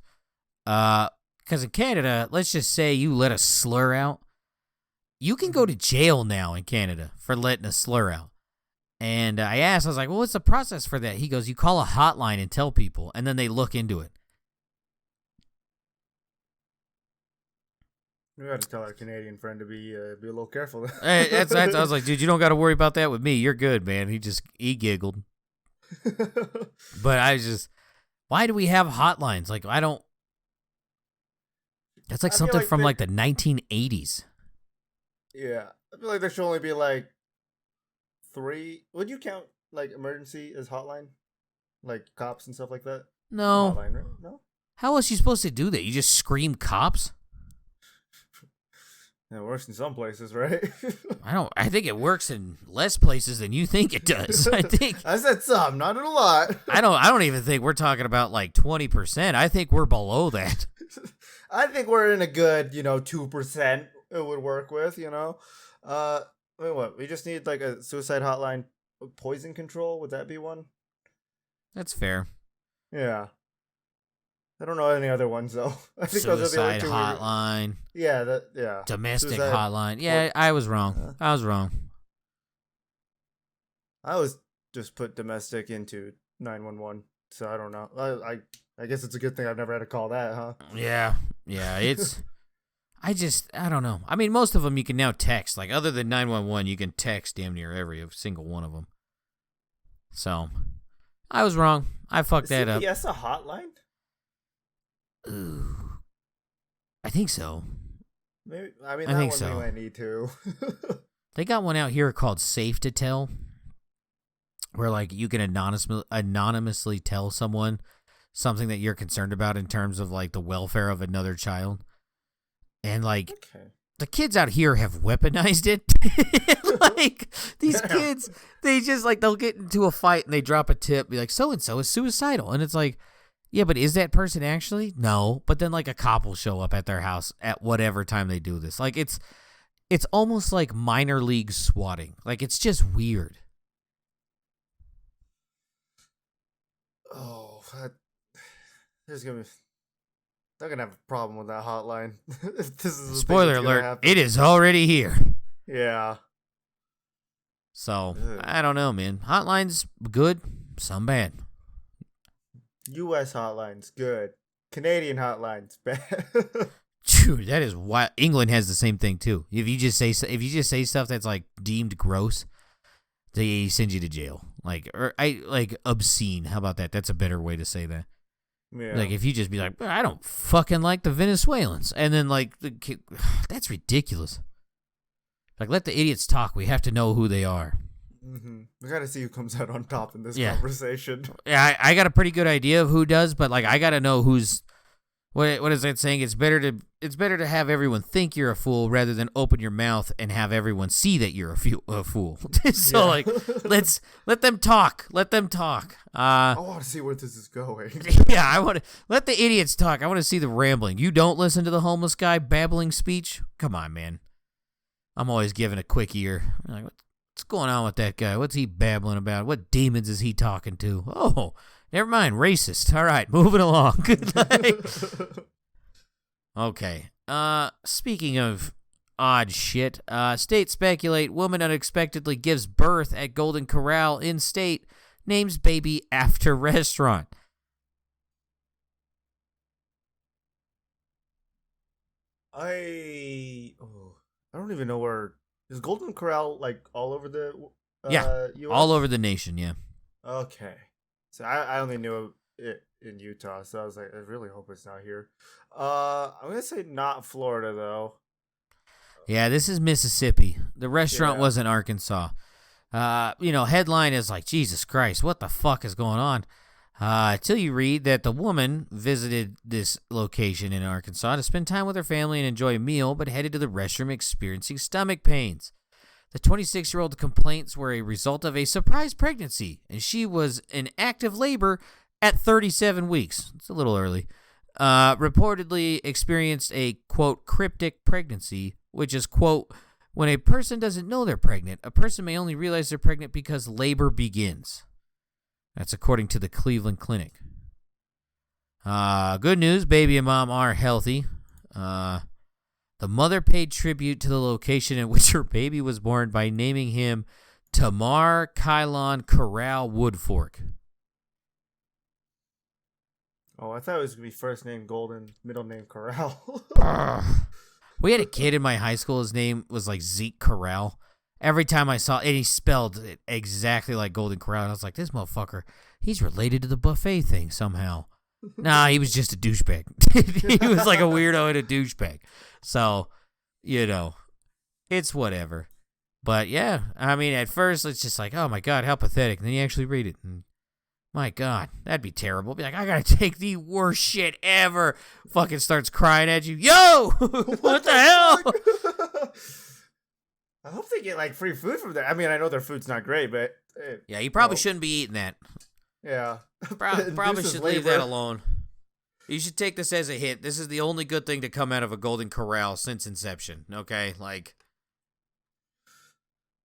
because in Canada, let's just say you let a slur out. You can go to jail now in Canada for letting a slur out. And I asked, I was like, well, what's the process for that? He goes, you call a hotline and tell people, and then they look into it. We got to tell our Canadian friend to be a little careful. I was like, dude, you don't got to worry about that with me. You're good, man. He giggled. But I was just, why do we have hotlines? Like, I don't. That's like something from like the 1980s. Yeah, I feel like there should only be like 3. Would you count like emergency as hotline, like cops and stuff like that? No. Hotline, right? No. How else are you supposed to do that? You just scream cops? It works in some places, right? I think it works in less places than you think it does. I think I said some, not in a lot. I don't even think we're talking about like 20%. I think we're below that. I think we're in a good, 2% it would work with, what? We just need like a suicide hotline, poison control. Would that be one? That's fair. Yeah. I don't know any other ones though. I think suicide those are the only 2 hotline. Yeah. Domestic suicide hotline. Yeah, I was wrong. I was wrong. I always just put domestic into 911, so I don't know. I guess it's a good thing I've never had to call that, huh? Yeah. It's. I don't know. I mean, most of them you can now text. Like, other than 911, you can text damn near every single one of them. So, I was wrong. I fucked that up. Is CPS a hotline? Ooh. I think so. Maybe. I mean, I think one so. we might need to. They got one out here called Safe to Tell, where like you can anonymously tell someone something that you're concerned about in terms of like the welfare of another child. And like the kids out here have weaponized it. Like these kids, they just like they'll get into a fight and they drop a tip, be like, so and so is suicidal, and it's like, yeah, but is that person actually? No, but then like a cop will show up at their house at whatever time they do this. Like it's almost like minor league swatting. Like it's just weird. Oh, there's gonna be. They're gonna have a problem with that hotline. This is spoiler alert, it is already here. Yeah. So, I don't know, man. Hotlines, good, some bad. U.S. hotlines, good. Canadian hotlines, bad. Dude, that is why England has the same thing too. If you just say stuff that's like deemed gross, they send you to jail. Like obscene. How about that? That's a better way to say that. Yeah. Like if you just be like, I don't fucking like the Venezuelans, and then like that's ridiculous. Like let the idiots talk. We have to know who they are. Mm-hmm. We gotta see who comes out on top in this conversation. Yeah, I got a pretty good idea of who does, but like I gotta know who's. What is that saying? It's better to have everyone think you're a fool rather than open your mouth and have everyone see that you're a fool. So like, let them talk. Let them talk. I want to see where this is going. Yeah, I want to let the idiots talk. I want to see the rambling. You don't listen to the homeless guy babbling speech. Come on, man. I'm always giving a quick ear. Like, what's going on with that guy? What's he babbling about? What demons is he talking to? Oh. Never mind, racist. All right, moving along. Good night. Okay. Speaking of odd shit, state speculate woman unexpectedly gives birth at Golden Corral in state, names baby after restaurant. I don't even know where is Golden Corral, like all over the US? All over the nation. Yeah. Okay. So I only knew it in Utah, so I was like, I really hope it's not here. I'm gonna say not Florida though. Yeah, this is Mississippi. The restaurant was in Arkansas. Headline is like, Jesus Christ, what the fuck is going on? Till you read that the woman visited this location in Arkansas to spend time with her family and enjoy a meal, but headed to the restroom experiencing stomach pains. The 26-year-old complaints were a result of a surprise pregnancy, and she was in active labor at 37 weeks, it's a little early, reportedly experienced a, quote, cryptic pregnancy, which is, quote, when a person doesn't know they're pregnant, a person may only realize they're pregnant because labor begins. That's according to the Cleveland Clinic. Good news, baby and mom are healthy. The mother paid tribute to the location in which her baby was born by naming him Tamar Kylon Corral Woodfork. Oh, I thought it was going to be first name Golden, middle name Corral. We had a kid in my high school. His name was like Zeke Corral. Every time I saw it, he spelled it exactly like Golden Corral. And I was like, this motherfucker, he's related to the buffet thing somehow. Nah, he was just a douchebag. He was like a weirdo and a douchebag. So, it's whatever. But yeah, I mean, at first it's just like, oh my God, how pathetic. And then you actually read it. And my God, that'd be terrible. Be like, I gotta take the worst shit ever. Fucking starts crying at you. Yo, what the hell? I hope they get like free food from there. I mean, I know their food's not great, but yeah, you probably shouldn't be eating that. Yeah, probably should leave that alone. You should take this as a hint. This is the only good thing to come out of a Golden Corral since inception. Okay, like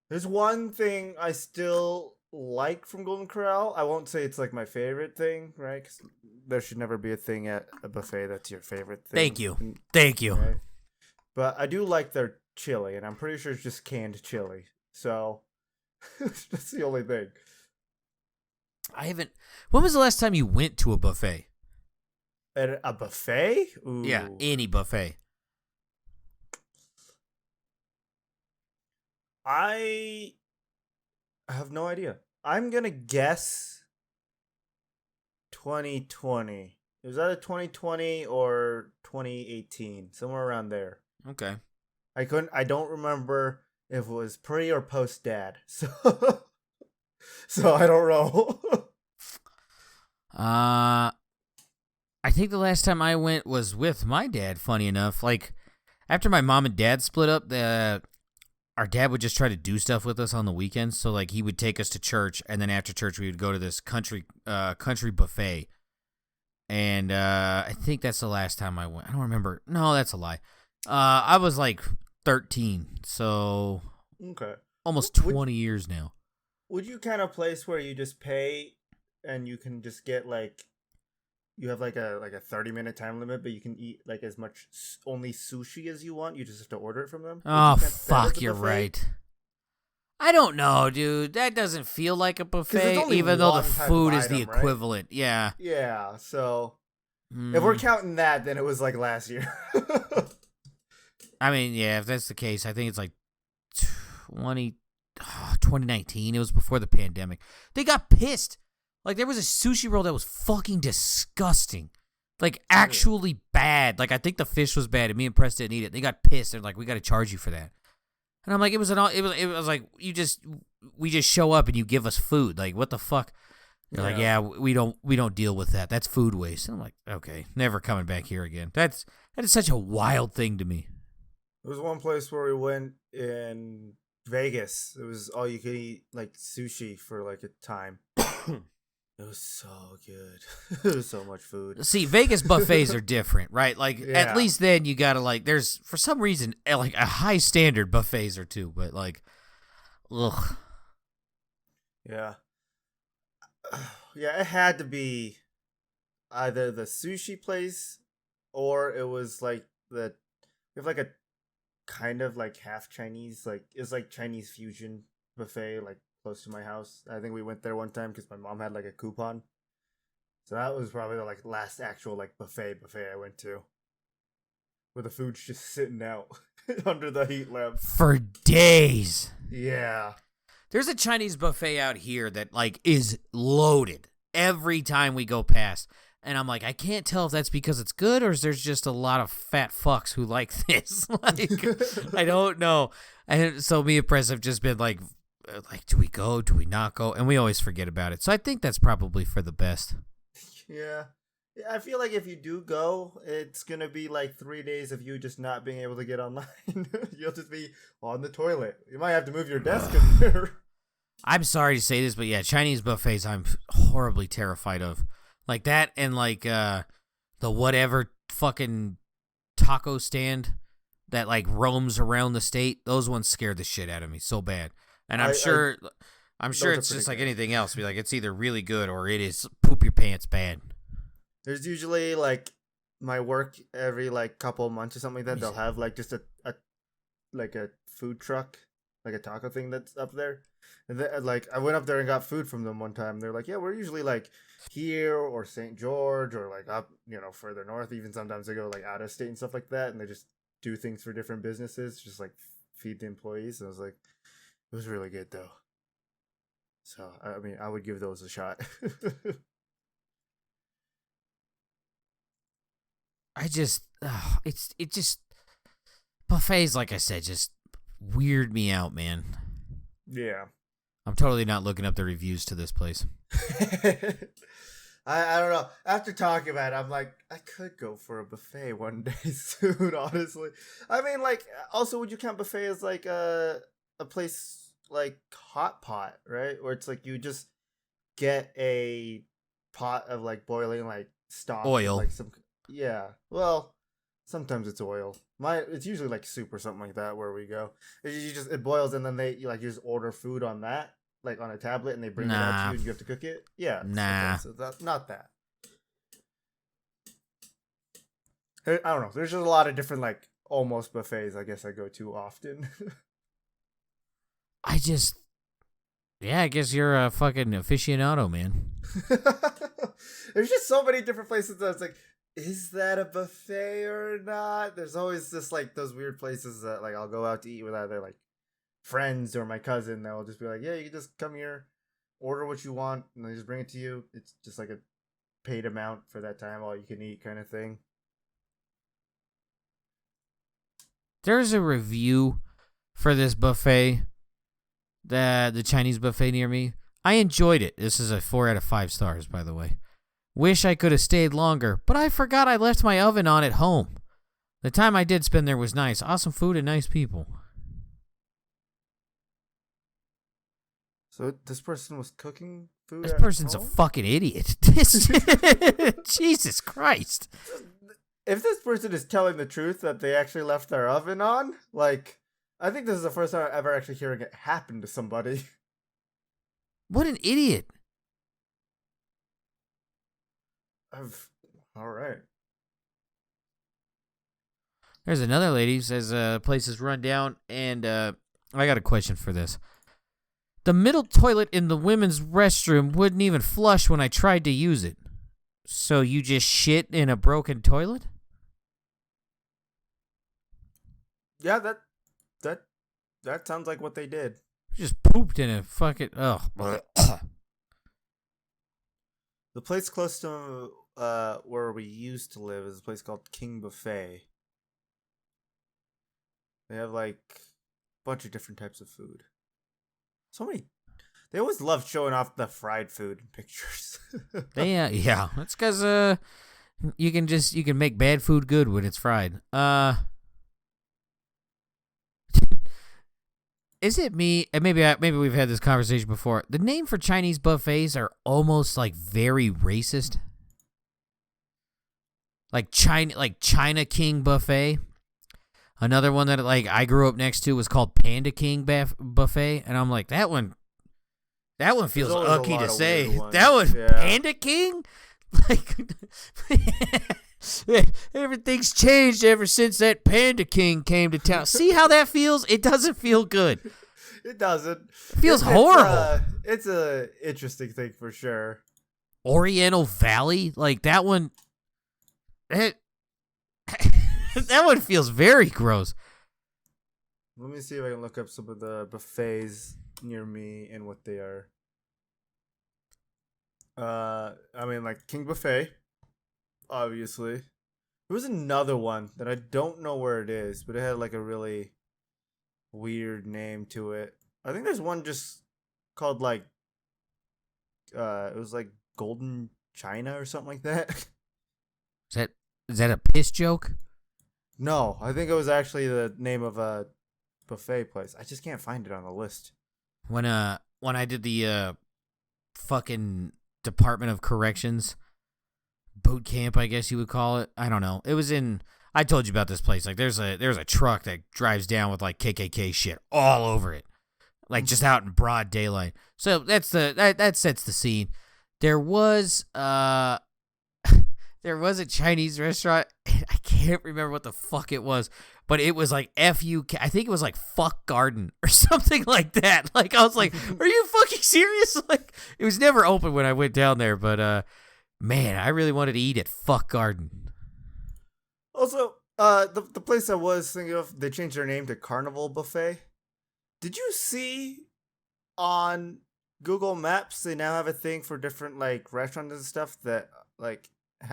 there's one thing I still like from Golden Corral. I won't say it's like my favorite thing, right? 'Cause there should never be a thing at a buffet that's your favorite thing. Thank you. Right? But I do like their chili, and I'm pretty sure it's just canned chili. So that's the only thing. When was the last time you went to a buffet? At a buffet? Ooh. Yeah, any buffet. I have no idea. I'm gonna guess 2020. Was that a 2020 or 2018? Somewhere around there. Okay. I don't remember if it was pre or post dad. So I don't know. I think the last time I went was with my dad, funny enough. Like, after my mom and dad split up, our dad would just try to do stuff with us on the weekends. So, like, he would take us to church, and then after church, we would go to this country buffet. And I think that's the last time I went. I don't remember. No, that's a lie. I was, like, 13, so okay, almost 20 years now. Would you kind of place where you just pay and you can just get, like, you have like a 30-minute time limit, but you can eat like as much only sushi as you want. You just have to order it from them. Oh, fuck, you're right. I don't know, dude. That doesn't feel like a buffet, even though the food is the equivalent. Right? Yeah. Yeah, so if we're counting that, then it was like last year. I mean, yeah, if that's the case, I think it's like 2019. It was before the pandemic. They got pissed. Like, there was a sushi roll that was fucking disgusting. Like, actually bad. Like, I think the fish was bad, and me and Press didn't eat it. They got pissed. They're like, we got to charge you for that. And I'm like, it was like, we just show up and you give us food. Like, what the fuck? They're like, yeah, we don't deal with that. That's food waste. And I'm like, okay, never coming back here again. That is such a wild thing to me. There was one place where we went in Vegas. It was all you could eat, like, sushi for, like, a time. It was so good. It was so much food. See, Vegas buffets are different, right? Like, at least then you gotta, like, there's, for some reason, like, a high standard buffets are too, but, like, ugh. Yeah. Yeah, it had to be either the sushi place or it was, like, we have, like, a kind of, like, half Chinese, like, it's, like, Chinese fusion buffet, like, close to my house. I think we went there one time because my mom had like a coupon. So that was probably the like last actual like buffet I went to, where the food's just sitting out under the heat lamp for days. Yeah. There's a Chinese buffet out here that like is loaded every time we go past. And I'm like, I can't tell if that's because it's good or if there's just a lot of fat fucks who like this. Like, I don't know. And so me and Press have just been like, do we go? Do we not go? And we always forget about it. So I think that's probably for the best. Yeah. I feel like if you do go, it's going to be like 3 days of you just not being able to get online. You'll just be on the toilet. You might have to move your desk in there. I'm sorry to say this, but yeah, Chinese buffets I'm horribly terrified of. Like that and like the whatever fucking taco stand that like roams around the state. Those ones scared the shit out of me so bad. And I'm sure those are it's pretty just like good. anything else. Be like it's either really good or it is poop your pants bad. There's usually like my work every like couple of months or something like Let that. me They'll see. have like just a like a food truck, like a taco thing that's up there. And then, like I went up there and got food from them one time. They're like, yeah, we're usually like here or St. George or like up, further north. Even sometimes they go like out of state and stuff like that, and they just do things for different businesses, just like feed the employees. And I was like, it was really good though. So I mean, I would give those a shot. I just it just buffets, like I said, just weird me out, man. Yeah. I'm totally not looking up the reviews to this place. I don't know. After talking about it, I'm like, I could go for a buffet one day soon, honestly. I mean, like, also, would you count buffet as like a place like hot pot, right? Where it's like you just get a pot of like boiling like stock with Oil. like some, yeah. Well, sometimes it's oil. It's usually like soup or something like that where we go. It boils and then you just order food on that, like on a tablet, and they bring it out to you Nah. and you have to cook it. Yeah. Okay. Nah. So that's not that. I don't know. There's just a lot of different like almost buffets. I guess I go to often. I just yeah, I guess you're a fucking aficionado, man. There's just so many different places that it's like, is that a buffet or not? There's always just like those weird places that like I'll go out to eat with either like friends or my cousin that will just be like, yeah, you can just come here, order what you want, and they just bring it to you. It's just like a paid amount for that time, all you can eat kind of thing. There's a review for this buffet, the Chinese buffet near me. I enjoyed it. This is a 4 out of 5 stars, by the way. Wish I could have stayed longer, but I forgot I left my oven on at home. The time I did spend there was nice. Awesome food and nice people. So this person was cooking food This at person's a home? fucking idiot. This Jesus Christ. If this person is telling the truth that they actually left their oven on, like, I think this is the first time I'm ever actually hearing it happen to somebody. What an idiot. All right. There's another lady who says place is run down, and I got a question for this. The middle toilet in the women's restroom wouldn't even flush when I tried to use it. So you just shit in a broken toilet? Yeah, that sounds like what they did. You just pooped in a fucking The place close to where we used to live is a place called King Buffet. They have like a bunch of different types of food. So many. They always love showing off the fried food in pictures. yeah, that's because you can make bad food good when it's fried. Is it me? And maybe we've had this conversation before. The name for Chinese buffets are almost like very racist. Like China King Buffet. Another one that like I grew up next to was called Panda King Buffet, and I'm like that one feels ucky to say. That one, yeah. Panda King, like everything's changed ever since that Panda King came to town. See how that feels? It doesn't feel good. It doesn't. It feels horrible. It's a interesting thing for sure. Oriental Valley, like that one. That one feels very gross. Let me see if I can look up some of the buffets near me and what they are. I mean, like King Buffet, obviously. There was another one that I don't know where it is, but it had like a really weird name to it. I think there's one just called like, it was like Golden China or something like that. Is that a piss joke? No, I think it was actually the name of a buffet place. I just can't find it on the list. When I did the fucking Department of Corrections, boot camp, I guess you would call it. I don't know. It was in. I told you about this place. Like, there's a truck that drives down with like KKK shit all over it, like just out in broad daylight. So that sets the scene. There was a Chinese restaurant. I can't remember what the fuck it was, but it was like FUK. I think it was like fuck garden or something like that. Like, I was like, are you fucking serious? Like, it was never open when I went down there, but man, I really wanted to eat at fuck garden. Also, the place I was thinking of, they changed their name to Carnival Buffet. Did you see on Google Maps they now have a thing for different like restaurants and stuff that like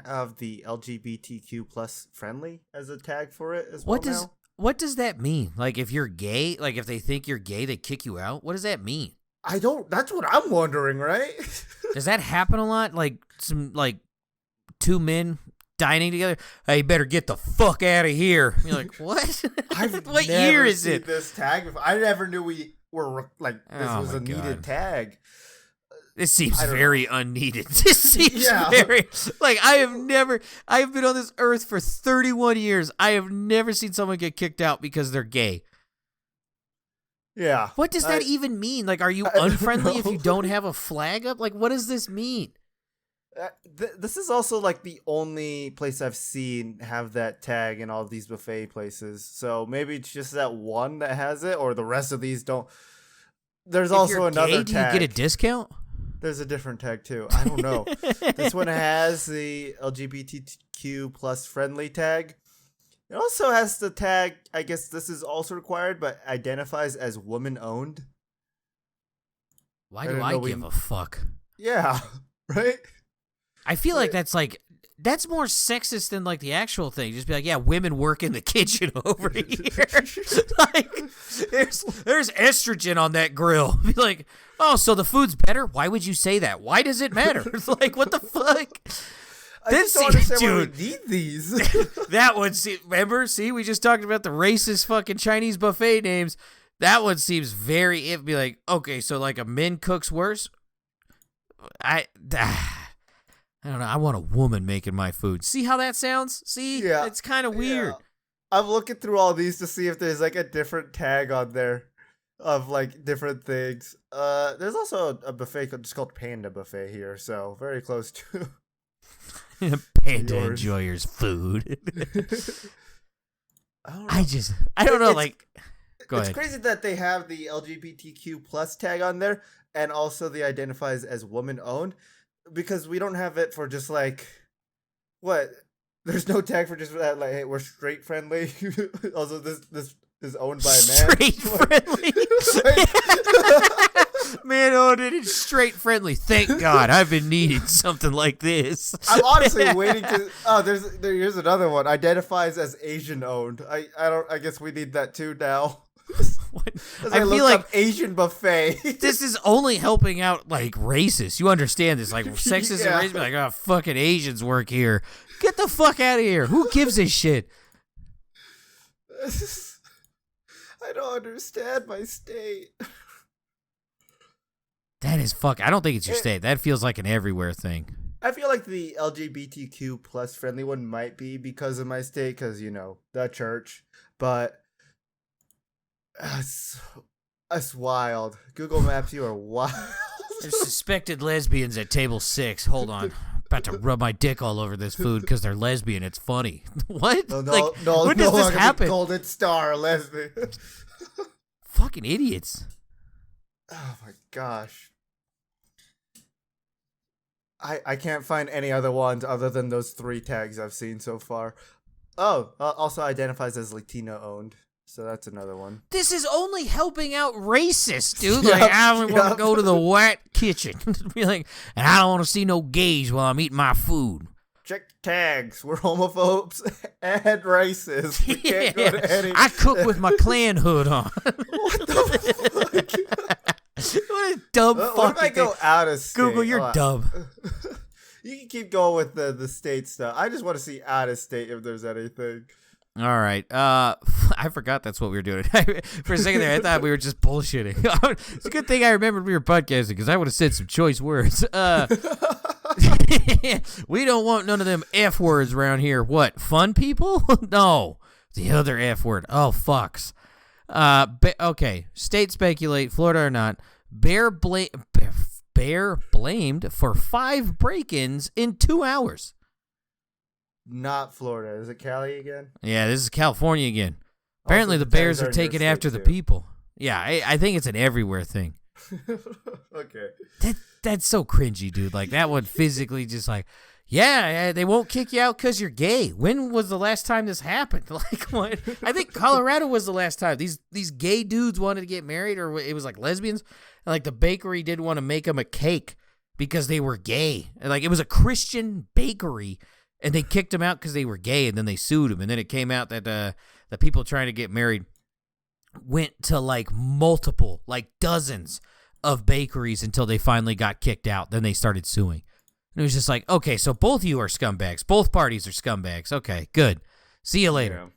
have the LGBTQ plus friendly as a tag for it as well? What does that mean? Like, if you're gay, like if they think you're gay, they kick you out? What does that mean? That's what I'm wondering, right? Does that happen a lot? Like two men dining together? Hey, you better get the fuck out of here. You're like, what? What year is it? This tag. I never knew we were like this was a needed tag. This seems very unneeded. This seems very like I have been on this earth for 31 years. I have never seen someone get kicked out because they're gay. Yeah. What does that even mean? Like, are you unfriendly if you don't have a flag up? Like, what does this mean? This is also like the only place I've seen have that tag in all these buffet places. So maybe it's just that one that has it, or the rest of these don't. There's also another tag. Do you get a discount? There's a different tag too. I don't know. This one has the LGBTQ plus friendly tag. It also has the tag, I guess this is also required, but identifies as woman owned. Why do I give a fuck? Yeah, right? I feel like that's more sexist than like the actual thing. Just be like, yeah, women work in the kitchen over here. Like, there's estrogen on that grill. Be like, oh, so the food's better? Why would you say that? Why does it matter? Like, what the fuck? I just don't understand why we need these. That one, remember? See, we just talked about the racist fucking Chinese buffet names. That one seems very, it'd be like, okay, so like a men cooks worse? I don't know. I want a woman making my food. See how that sounds? See? Yeah. It's kind of weird. Yeah. I'm looking through all these to see if there's like a different tag on there of like different things. There's also a buffet just called Panda Buffet here, so very close to Panda Enjoyer's food. I don't know. Like, go ahead. It's crazy that they have the LGBTQ plus tag on there and also the identifies as woman owned. Because we don't have it for just like, what? There's no tag for just that, like, hey, we're straight friendly. Also, this is owned by a man. Straight friendly. Man owned it. It's straight friendly. Thank God. I've been needing something like this. I'm honestly waiting to. Oh, here's another one. Identifies as Asian owned. I guess we need that too now. I feel like Asian buffet. This is only helping out like racists. You understand this? Like sexist and racist. Like, oh, fucking Asians work here. Get the fuck out of here. Who gives a shit? I don't understand my state. That is fuck. I don't think it's your state. That feels like an everywhere thing. I feel like the LGBTQ plus friendly one might be because of my state, because the church, but. That's wild. Google Maps, you are wild. There's suspected lesbians at table 6. Hold on. About to rub my dick all over this food because they're lesbian. It's funny. What? No, when does this happen? Golden Star lesbian. Fucking idiots. Oh my gosh. I can't find any other ones other than those 3 tags I've seen so far. Oh, also identifies as Latino owned. So that's another one. This is only helping out racists, dude. Like, I don't want to go to the white kitchen. Be like, and I don't want to see no gays while I'm eating my food. Check tags. We're homophobes and racist. We can't go to any. I cook with my Klan hood on. What the fuck? What a dumb fucking What if I go out of state? Google, you're dumb. You can keep going with the state stuff. I just want to see out of state if there's anything. All right. I forgot that's what we were doing. For a second there, I thought we were just bullshitting. It's a good thing I remembered we were podcasting because I would have said some choice words. We don't want none of them F words around here. What, fun people? No, the other F word. Oh, fucks. Okay, state speculate, Florida or not. Bear blamed for 5 break-ins in 2 hours. Not Florida. Is it Cali again? Yeah, this is California again. Apparently, Also, the bears are in your taking state, after the too. people. Yeah, I think it's an everywhere thing. Okay. That's so cringy, dude. Like, that one physically just like, yeah, they won't kick you out because you're gay. When was the last time this happened? Like, what? I think Colorado was the last time. These gay dudes wanted to get married, or it was like lesbians. And like, the bakery didn't want to make them a cake because they were gay. And like, it was a Christian bakery, and they kicked them out because they were gay, and then they sued them. And then it came out that the people trying to get married went to like multiple, like dozens of bakeries until they finally got kicked out. Then they started suing. And it was just like, okay, so both of you are scumbags. Both parties are scumbags. Okay, good. See you later.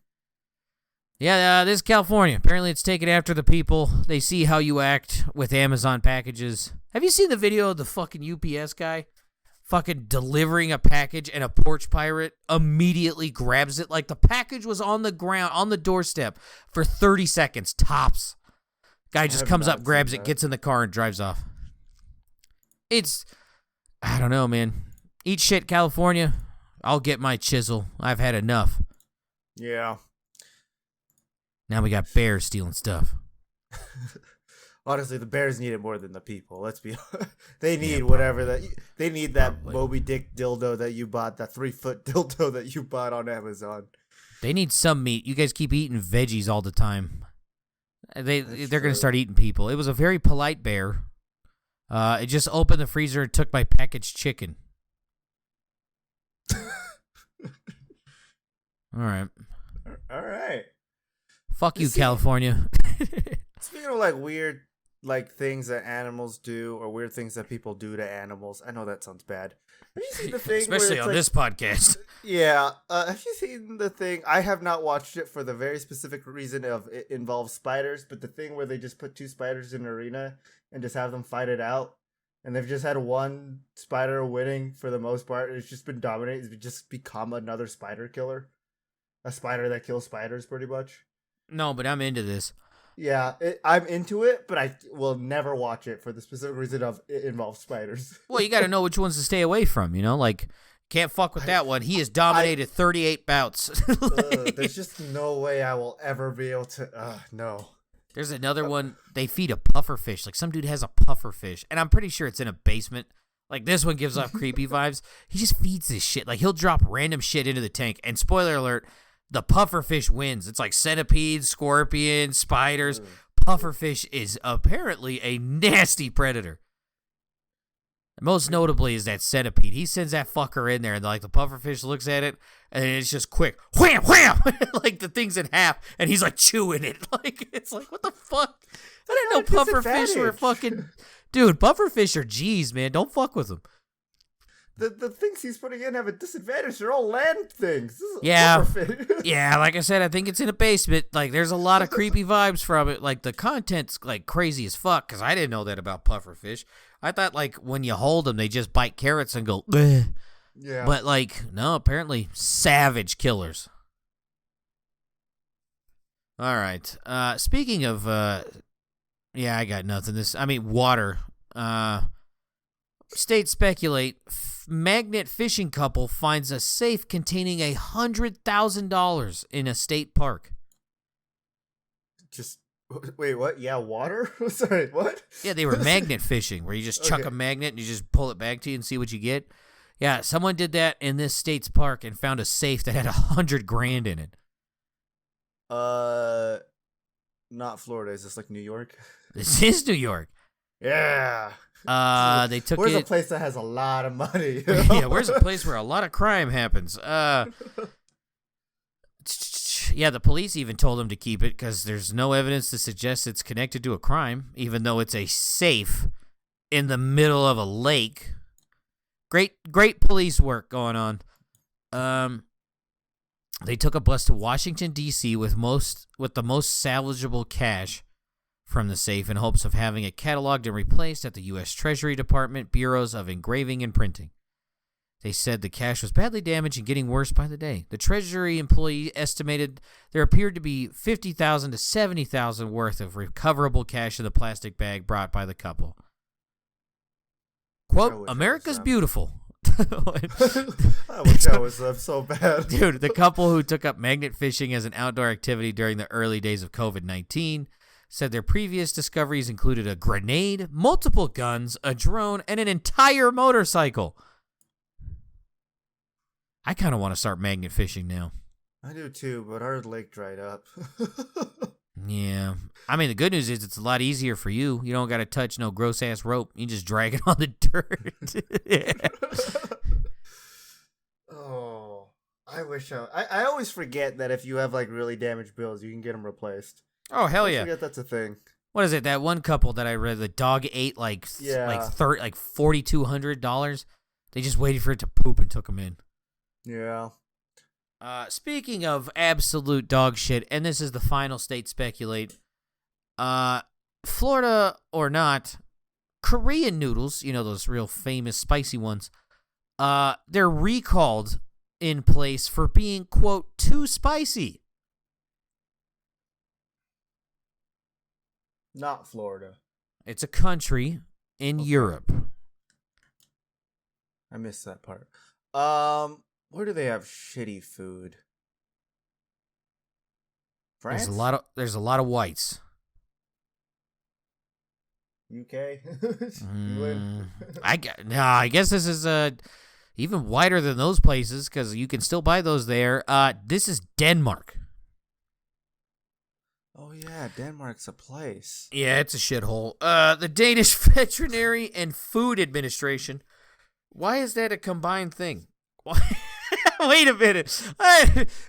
Yeah, this is California. Apparently it's taken after the people. They see how you act with Amazon packages. Have you seen the video of the fucking UPS guy fucking delivering a package, and a porch pirate immediately grabs it? Like, the package was on the ground, on the doorstep for 30 seconds, tops. Guy just comes up, grabs it, gets in the car, and drives off. I don't know, man. Eat shit, California. I'll get my chisel. I've had enough. Yeah. Now we got bears stealing stuff. Honestly, the bears need it more than the people. Let's be honest. They need whatever they need that Moby Dick dildo that you bought, that 3-foot dildo that you bought on Amazon. They need some meat. You guys keep eating veggies all the time. They're going to start eating people. It was a very polite bear. It just opened the freezer and took my packaged chicken. All right. All right. Fuck you, California. Speaking of like weird like things that animals do, or weird things that people do to animals, I know that sounds bad. Have you seen the thing? Especially on this podcast. Yeah. Have you seen the thing? I have not watched it for the very specific reason of it involves spiders, but the thing where they just put 2 spiders in an arena and just have them fight it out, and they've just had one spider winning for the most part. It's just been dominating. It's just become another spider killer. A spider that kills spiders, pretty much. No, but I'm into this. Yeah, I'm into it, but I will never watch it for the specific reason of it involves spiders. Well, you got to know which ones to stay away from, you know? Like, can't fuck with that one. He has dominated 38 bouts. There's just no way I will ever be able to... no. There's another one. They feed a puffer fish. Like, some dude has a puffer fish, and I'm pretty sure it's in a basement. Like, this one gives off creepy vibes. He just feeds this shit. Like, he'll drop random shit into the tank, and spoiler alert, the pufferfish wins. It's like centipedes, scorpions, spiders. Pufferfish is apparently a nasty predator. Most notably is that centipede. He sends that fucker in there, and like the pufferfish looks at it, and it's just quick, wham, wham, like the thing's in half, and he's like chewing it. Like, it's like, what the fuck? I didn't know pufferfish were fucking... Dude, pufferfish are G's, man. Don't fuck with them. The things he's putting in have a disadvantage. They're all land things. Yeah. Yeah, like I said, I think it's in a basement. Like, there's a lot of creepy vibes from it. Like, the content's, like, crazy as fuck, because I didn't know that about pufferfish. I thought, like, when you hold them, they just bite carrots and go, bleh. Yeah. But, like, no, apparently savage killers. All right. Speaking of, yeah, I got nothing. Water. States speculate. Magnet fishing couple finds a safe containing $100,000 in a state park. Just wait, what? Yeah, water? Sorry, what? Yeah, they were magnet fishing, where you just chuck a magnet and you just pull it back to you and see what you get. Yeah, someone did that in this state's park and found a safe that had $100,000 in it. Not Florida. Is this like New York? This is New York. Yeah. They took Where's a place that has a lot of money? Yeah, where's a place where a lot of crime happens? Yeah, the police even told him to keep it because there's no evidence to suggest it's connected to a crime, even though it's a safe in the middle of a lake. Great police work going on. They took a bus to Washington, D.C. with the most salvageable cash from the safe in hopes of having it cataloged and replaced at the U.S. Treasury Department Bureaus of Engraving and Printing. They said the cash was badly damaged and getting worse by the day. The Treasury employee estimated there appeared to be $50,000 to $70,000 worth of recoverable cash in the plastic bag brought by the couple. Quote, America's beautiful. I wish I was them so bad. Dude, the couple who took up magnet fishing as an outdoor activity during the early days of COVID-19 said their previous discoveries included a grenade, multiple guns, a drone, and an entire motorcycle. I kind of want to start magnet fishing now. I do too, but our lake dried up. Yeah. I mean, the good news is it's a lot easier for you. You don't got to touch no gross-ass rope. You just drag it on the dirt. Yeah. Oh, I wish I always forget that if you have like really damaged bills, you can get them replaced. Oh, hell yeah. I forget that's a thing. What is it? That one couple that I read, the dog ate like $4,200. They just waited for it to poop and took them in. Yeah. Speaking of absolute dog shit, and this is the final state speculate, Florida or not, Korean noodles, you know, those real famous spicy ones, they're recalled in place for being, quote, too spicy. Not Florida. It's a country in Europe. I missed that part. Where do they have shitty food? France? There's a lot of whites. UK? I guess this is even whiter than those places because you can still buy those there. This is Denmark. Oh yeah, Denmark's a place. Yeah, it's a shithole. The Danish Veterinary and Food Administration. Why is that a combined thing? Why? Wait a minute.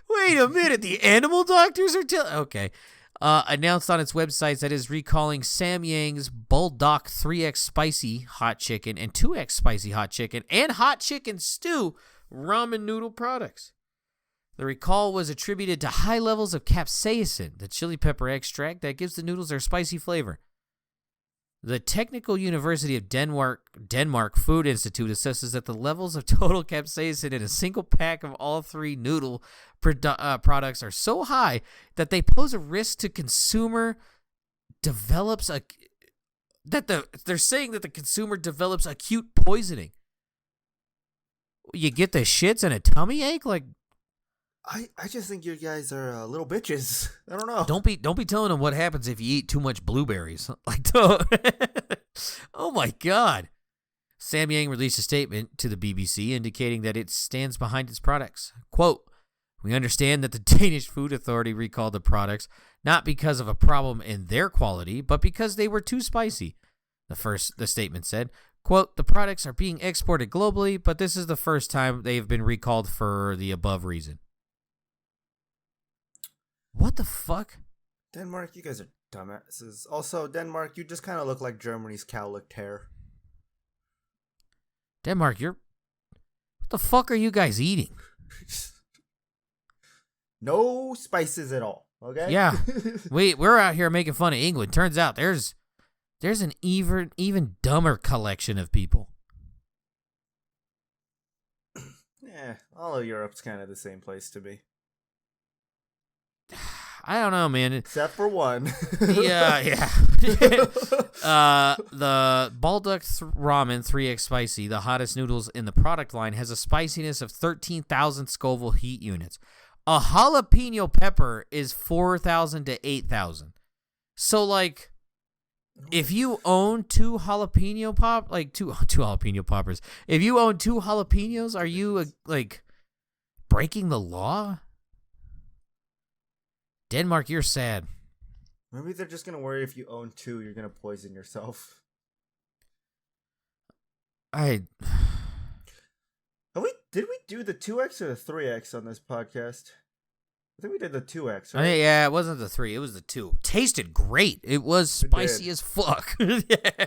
Wait a minute. The animal doctors are okay. Announced on its website that it is recalling Samyang's Bulldog 3X Spicy Hot Chicken and 2X Spicy Hot Chicken and Hot Chicken Stew ramen noodle products. The recall was attributed to high levels of capsaicin, the chili pepper extract that gives the noodles their spicy flavor. The Technical University of Denmark Food Institute assesses that the levels of total capsaicin in a single pack of all three noodle products are so high that they pose a risk to consumer develops they're saying that the consumer develops acute poisoning. You get the shits and a tummy ache, like. I just think you guys are little bitches. I don't know. Don't be telling them what happens if you eat too much blueberries. Like, oh my God. Samyang released a statement to the BBC indicating that it stands behind its products. Quote, we understand that the Danish Food Authority recalled the products not because of a problem in their quality, but because they were too spicy. The statement said, quote, the products are being exported globally, but this is the first time they have been recalled for the above reason. What the fuck? Denmark, you guys are dumbasses. Also, Denmark, you just kind of look like Germany's cow-licked hair. Denmark, what the fuck are you guys eating? No spices at all, okay? Yeah. We're out here making fun of England. Turns out there's an even dumber collection of people. Yeah, all of Europe's kind of the same place to me. I don't know, man. Except for one. Yeah. The Bulldog Ramen 3X Spicy, the hottest noodles in the product line, has a spiciness of 13,000 Scoville heat units. A jalapeno pepper is 4,000 to 8,000. So, like, if you own two jalapeno poppers, if you own two jalapenos, are you, breaking the law? Denmark, you're sad. Maybe they're just going to worry if you own two, you're going to poison yourself. Did we do the 2X or the 3X on this podcast? I think we did the 2X, right? Yeah, it wasn't the 3. It was the 2. Tasted great. It was spicy as fuck. Yeah.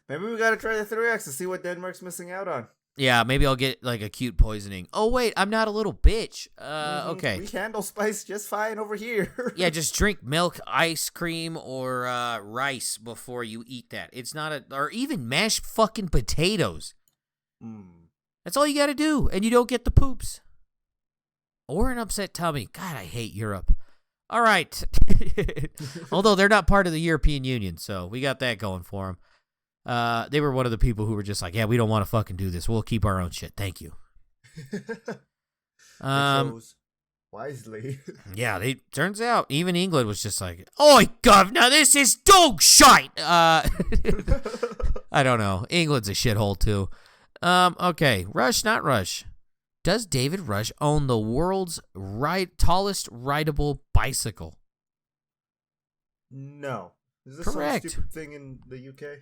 Maybe we got to try the 3X to see what Denmark's missing out on. Yeah, maybe I'll get, acute poisoning. Oh, wait, I'm not a little bitch. Okay. We handle spice just fine over here. Yeah, just drink milk, ice cream, or rice before you eat that. It's not or even mashed fucking potatoes. That's all you got to do, and you don't get the poops. Or an upset tummy. God, I hate Europe. All right. Although they're not part of the European Union, so we got that going for them. They were one of the people who were just like, yeah, we don't want to fucking do this. We'll keep our own shit. Thank you. Chose wisely. Yeah, turns out even England was just like, "Oh, governor, this is dog shite." I don't know. England's a shithole too. Okay, Rush, not Rush. Does David Rush own the world's tallest rideable bicycle? No. Is this Correct. some stupid thing in the UK?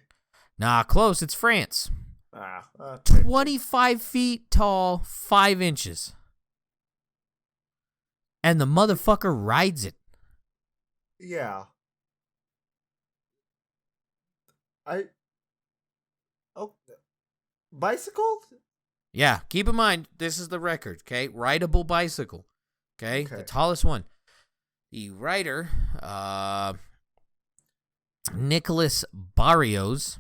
Nah, close. It's France. Okay. 25 feet tall, 5 inches. And the motherfucker rides it. Yeah. Bicycle? Yeah, keep in mind, this is the record, okay? Rideable bicycle, okay? The tallest one. The rider, Nicholas Barrios,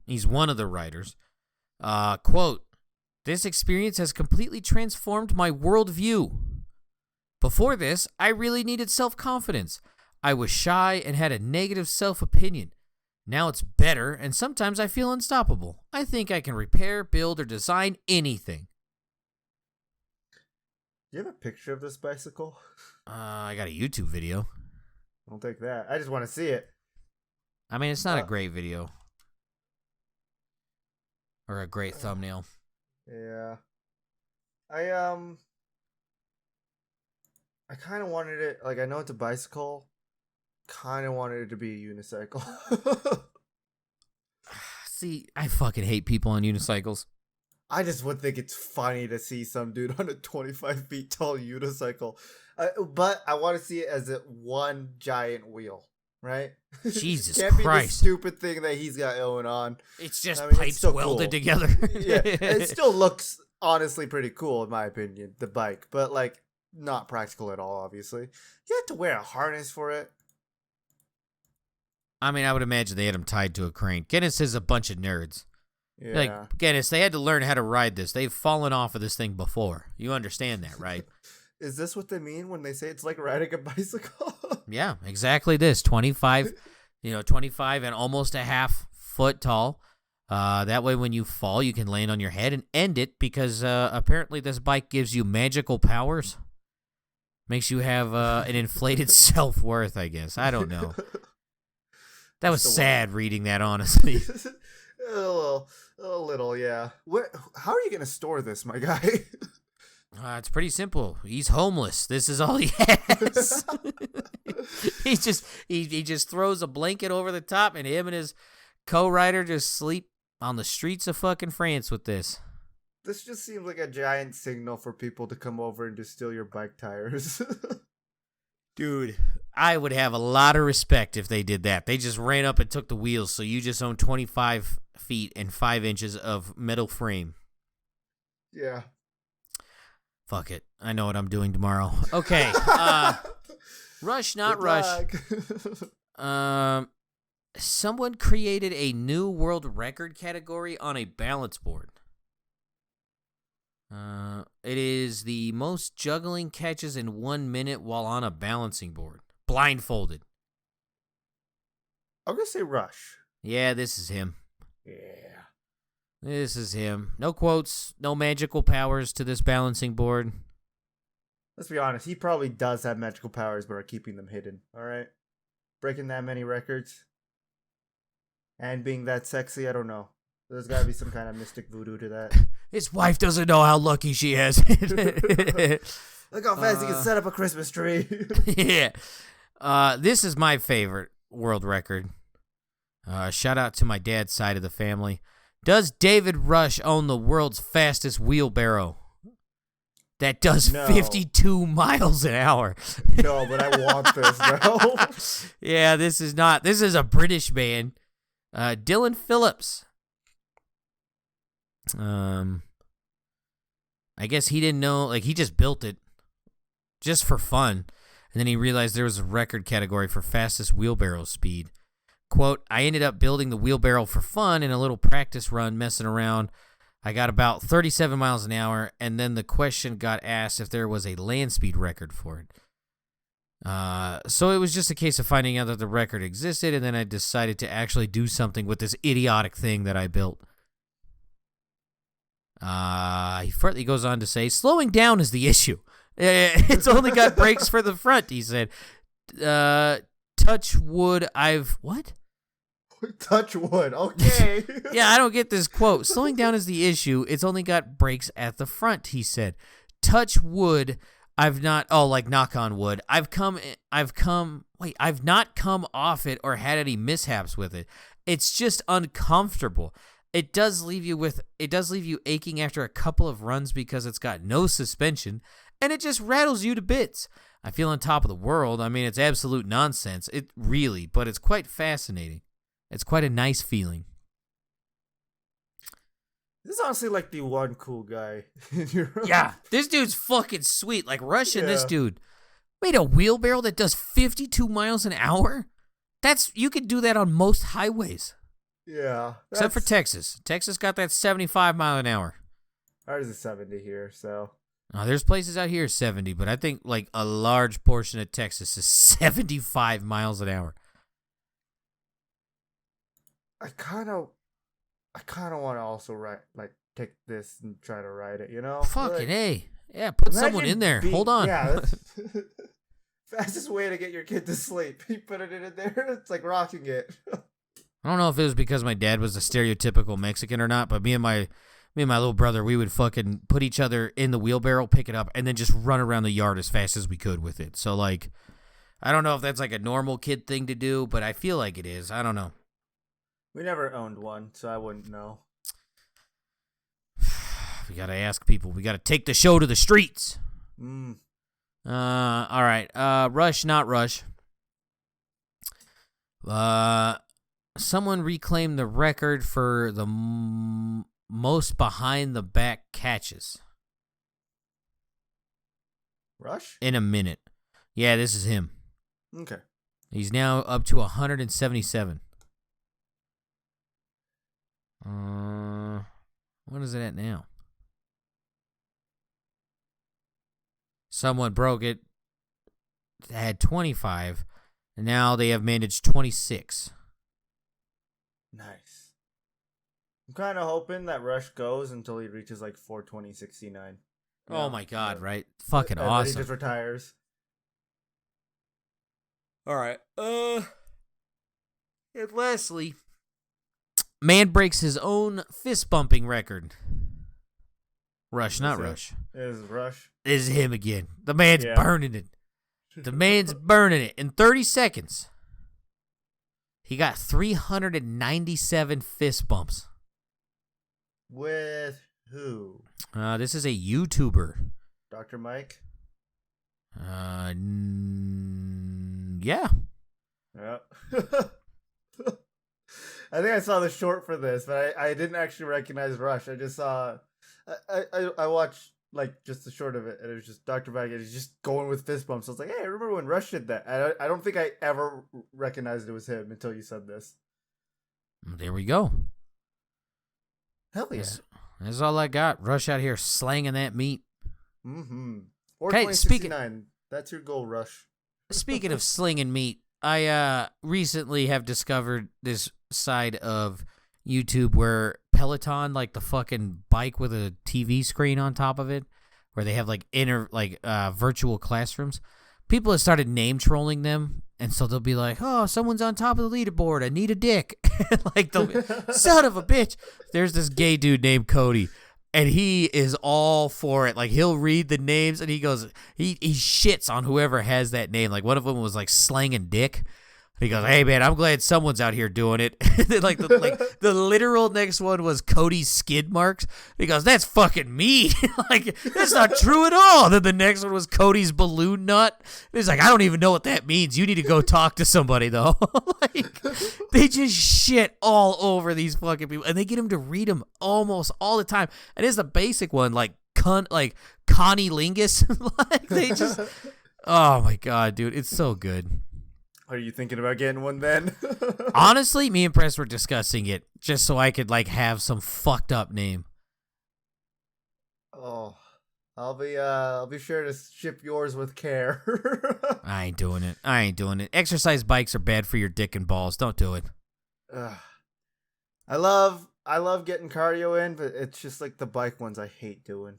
he's one of the riders, quote, "This experience has completely transformed my worldview. Before this, I really needed self-confidence. I was shy and had a negative self-opinion. Now it's better, and sometimes I feel unstoppable. I think I can repair, build, or design anything." Do you have a picture of this bicycle? I got a YouTube video. I'll take that. I just want to see it. I mean, it's not a great video. Or a great thumbnail. Yeah. I kind of wanted it, like, I know it's a bicycle. Kind of wanted it to be a unicycle. See, I fucking hate people on unicycles. I just would think it's funny to see some dude on a 25 feet tall unicycle. But I want to see it as a one giant wheel, right? Jesus Can't be Christ. the stupid thing that he's got going on. It's just it's pipes still welded cool. together. Yeah, it still looks honestly pretty cool in my opinion, the bike. But, like, not practical at all, obviously. You have to wear a harness for it. I mean, I would imagine they had him tied to a crane. Guinness is a bunch of nerds. Yeah. Like, Guinness, they had to learn how to ride this. They've fallen off of this thing before. You understand that, right? Is this what they mean when they say it's like riding a bicycle? Yeah, exactly this. 25 and almost a half foot tall. That way when you fall, you can land on your head and end it because apparently this bike gives you magical powers. Makes you have an inflated self-worth, I guess. I don't know. That was sad reading that, honestly. a little, yeah. How are you gonna store this, my guy? It's pretty simple. He's homeless. This is all he has. he just throws a blanket over the top, and him and his co-rider just sleep on the streets of fucking France with this. This just seems like a giant signal for people to come over and just steal your bike tires. Dude, I would have a lot of respect if they did that. They just ran up and took the wheels, so you just own 25 feet and 5 inches of metal frame. Yeah. Fuck it. I know what I'm doing tomorrow. Okay. Rush, not Good Rush. Someone created a new world record category on a balance board. It is the most juggling catches in 1 minute while on a balancing board. Blindfolded. I'm gonna say Rush. Yeah, this is him. Yeah. This is him. No quotes, no magical powers to this balancing board. Let's be honest, he probably does have magical powers, but are keeping them hidden, alright? Breaking that many records. And being that sexy, I don't know. There's gotta be some kind of mystic voodoo to that. His wife doesn't know how lucky she is. Look how fast he can set up a Christmas tree. Yeah. This is my favorite world record. Shout out to my dad's side of the family. Does David Rush own the world's fastest wheelbarrow? That does 52 miles an hour. No, but I want this now. Yeah, this is a British man. Dylan Phillips. I guess he didn't know, like, he just built it just for fun. And then he realized there was a record category for fastest wheelbarrow speed. Quote, I ended up building the wheelbarrow for fun in a little practice run, messing around. I got about 37 miles an hour, and then the question got asked if there was a land speed record for it. So it was just a case of finding out that the record existed, and then I decided to actually do something with this idiotic thing that I built. He goes on to say, slowing down is the issue. It's only got brakes for the front, he said. Touch wood, what? Touch wood, okay. Yeah, I don't get this quote. Not down is the issue. It's only got brakes at the front, he said. Touch wood, I've not, like knock on wood. I've not come off it or had any mishaps with it. It's just uncomfortable. It does leave you aching after a couple of runs because it's got no suspension, and it just rattles you to bits. I feel on top of the world. I mean, it's absolute nonsense. But it's quite fascinating. It's quite a nice feeling. This is honestly like the one cool guy in Europe. Yeah, this dude's fucking sweet. Like, Rush and this dude made a wheelbarrow that does 52 miles an hour? You could do that on most highways. Yeah. Except for Texas. Texas got that 75 mile an hour. Ours is 70 here, so. There's places out here 70, but I think like a large portion of Texas is 75 miles an hour. I kind of want to also take this and try to ride it, you know? Fucking A. Yeah, put someone in there. Hold on. Yeah, that's fastest way to get your kid to sleep. You put it in there, it's like rocking it. I don't know if it was because my dad was a stereotypical Mexican or not, but me and my little brother, we would fucking put each other in the wheelbarrow, pick it up, and then just run around the yard as fast as we could with it. So, like, I don't know if that's like a normal kid thing to do, but I feel like it is. I don't know. We never owned one, so I wouldn't know. We got to ask people. We got to take the show to the streets. All right. Rush, not Rush. Someone reclaimed the record for the most behind the back catches. Rush? In a minute. Yeah, this is him. Okay. He's now up to 177. What is it at now? Someone broke it. They had 25, and now they have managed 26. Nice. I'm kind of hoping that Rush goes until he reaches like 420.69. Oh my God! Right? Fucking and awesome. Then he just retires. All right. And lastly, man breaks his own fist bumping record. Rush, not Rush. Is Rush? Is him again. The man's burning it. The man's burning it. In 30 seconds, he got 397 fist bumps. With who? This is a YouTuber. Dr. Mike? Yeah. Yep. I think I saw the short for this, but I didn't actually recognize Rush. I just saw... I watched like just the short of it, and it was just Dr. Mike, and he's just going with fist bumps. I was like, hey, I remember when Rush did that. I don't think I ever recognized it was him until you said this. There we go. Hell yeah. That's all I got. Rush out here slanging that meat. Mm-hmm. Or hey, 2069. That's your goal, Rush. Speaking of slinging meat, I recently have discovered this side of YouTube where Peloton, like the fucking bike with a TV screen on top of it, where they have like virtual classrooms. People have started name trolling them, and so they'll be like, "Oh, someone's on top of the leaderboard. I need a dick." Like the son of a bitch. There's this gay dude named Cody, and he is all for it. Like he'll read the names, and he goes, he shits on whoever has that name. Like one of them was like slanging dick. He goes, hey, man, I'm glad someone's out here doing it. like the literal next one was Cody's skid marks. He goes, that's fucking me. Like, that's not true at all. Then the next one was Cody's balloon nut. He's like, I don't even know what that means. You need to go talk to somebody, though. Like, they just shit all over these fucking people. And they get him to read them almost all the time. And it's the basic one, like Connie Lingus. Like, they just, oh, my God, dude. It's so good. Are you thinking about getting one then? Honestly, me and Press were discussing it just so I could like have some fucked up name. Oh, I'll be sure to ship yours with care. I ain't doing it. Exercise bikes are bad for your dick and balls. Don't do it. Ugh. I love getting cardio in, but it's just like the bike ones I hate doing.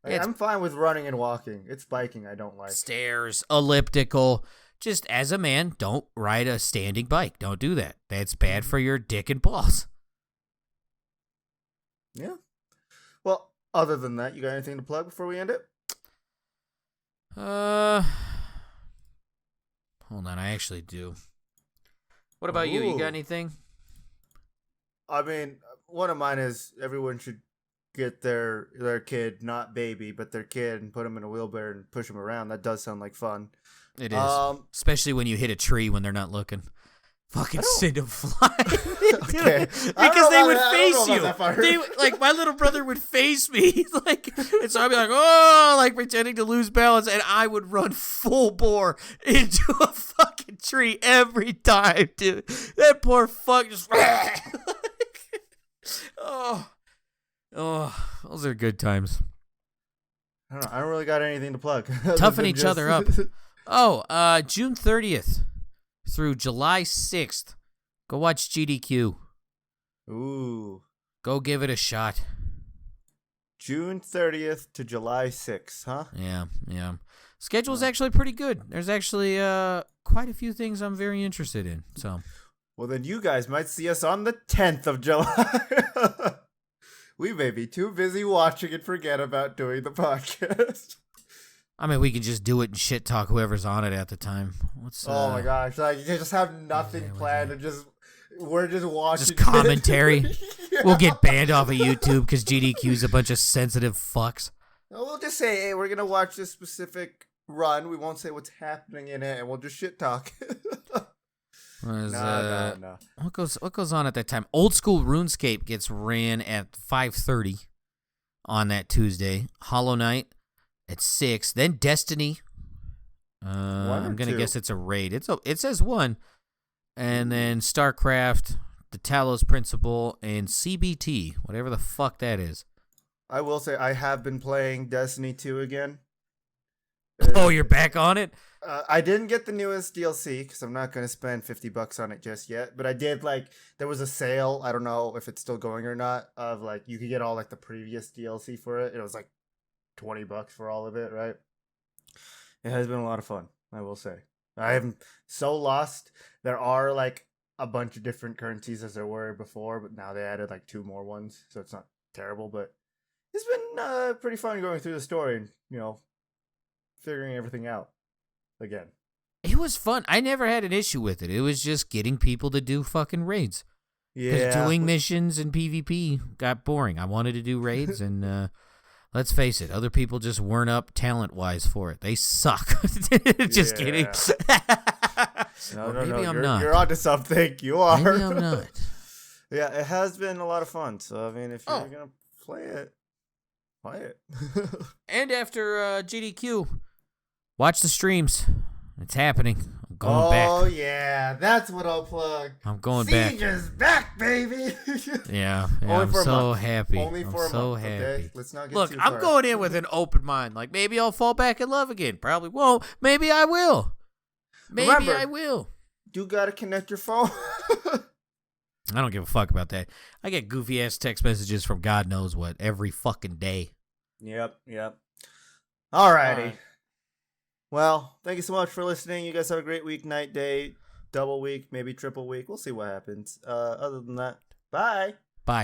Like, It's I'm fine with running and walking. It's biking I don't like. stairs, elliptical. Just as a man, don't ride a standing bike. Don't do that. That's bad for your dick and balls. Yeah. Well, other than that, you got anything to plug before we end it? Hold on, I actually do. What about you? You got Ooh. anything? I mean, one of mine is everyone should get their kid, not baby, but their kid, and put them in a wheelbarrow and push them around. That does sound like fun. It is. Especially when you hit a tree when they're not looking. Fucking send them flying. Okay. Because they would face you. Like, my little brother would face me. Like, and so I'd be like, oh, like pretending to lose balance. And I would run full bore into a fucking tree every time, dude. That poor fuck just. Oh, those are good times. I don't know. I don't really got anything to plug. Toughen each other up. Oh, June 30th through July 6th. Go watch GDQ. Ooh. Go give it a shot. June 30th to July 6th, huh? Yeah. Schedule's actually pretty good. There's actually quite a few things I'm very interested in. So, well, then you guys might see us on the 10th of July. We may be too busy watching and forget about doing the podcast. I mean, we could just do it and shit talk whoever's on it at the time. Oh my gosh! Like you just have nothing planned and we're just watching. Just commentary. Yeah. We'll get banned off of YouTube because GDQ's a bunch of sensitive fucks. We'll just say, hey, we're gonna watch this specific run. We won't say what's happening in it, and we'll just shit talk. No. What goes on at that time? Old School RuneScape gets ran at 5:30 on that Tuesday. Hollow Knight at 6. Then Destiny. I'm gonna guess it's a raid. It says 1, and then StarCraft, the Talos Principle, and CBT, whatever the fuck that is. I will say I have been playing Destiny 2 again. Oh, you're back on it? I didn't get the newest DLC because I'm not going to spend $50 on it just yet. But I did, there was a sale. I don't know if it's still going or not. Of you could get all the previous DLC for it. It was $20 for all of it, right? It has been a lot of fun, I will say. I am so lost. There are a bunch of different currencies as there were before, but now they added 2 more ones, so it's not terrible. But it's been pretty fun going through the story and figuring everything out again. It was fun. I never had an issue with it. It was just getting people to do fucking raids. Yeah. Because doing missions and PvP got boring. I wanted to do raids, and let's face it, other people just weren't up talent-wise for it. They suck. Just kidding. No, maybe I'm not. You're onto something. You are. Maybe I'm not. Yeah, it has been a lot of fun. So, I mean, if you're going to play it, play it. And after GDQ, watch the streams. It's happening. I'm going back. Oh, yeah. That's what I'll plug. I'm going back. Siege is back, baby. Yeah, I'm so happy. Only for a month, happy. okay? Let's not get Look, too far. I'm going in with an open mind. Maybe I'll fall back in love again. Probably won't. Maybe I will. Maybe I will. You got to connect your phone. I don't give a fuck about that. I get goofy-ass text messages from God knows what every fucking day. Yep. Alrighty. Well, thank you so much for listening. You guys have a great week, night, day, double week, maybe triple week. We'll see what happens. Other than that, bye. Bye.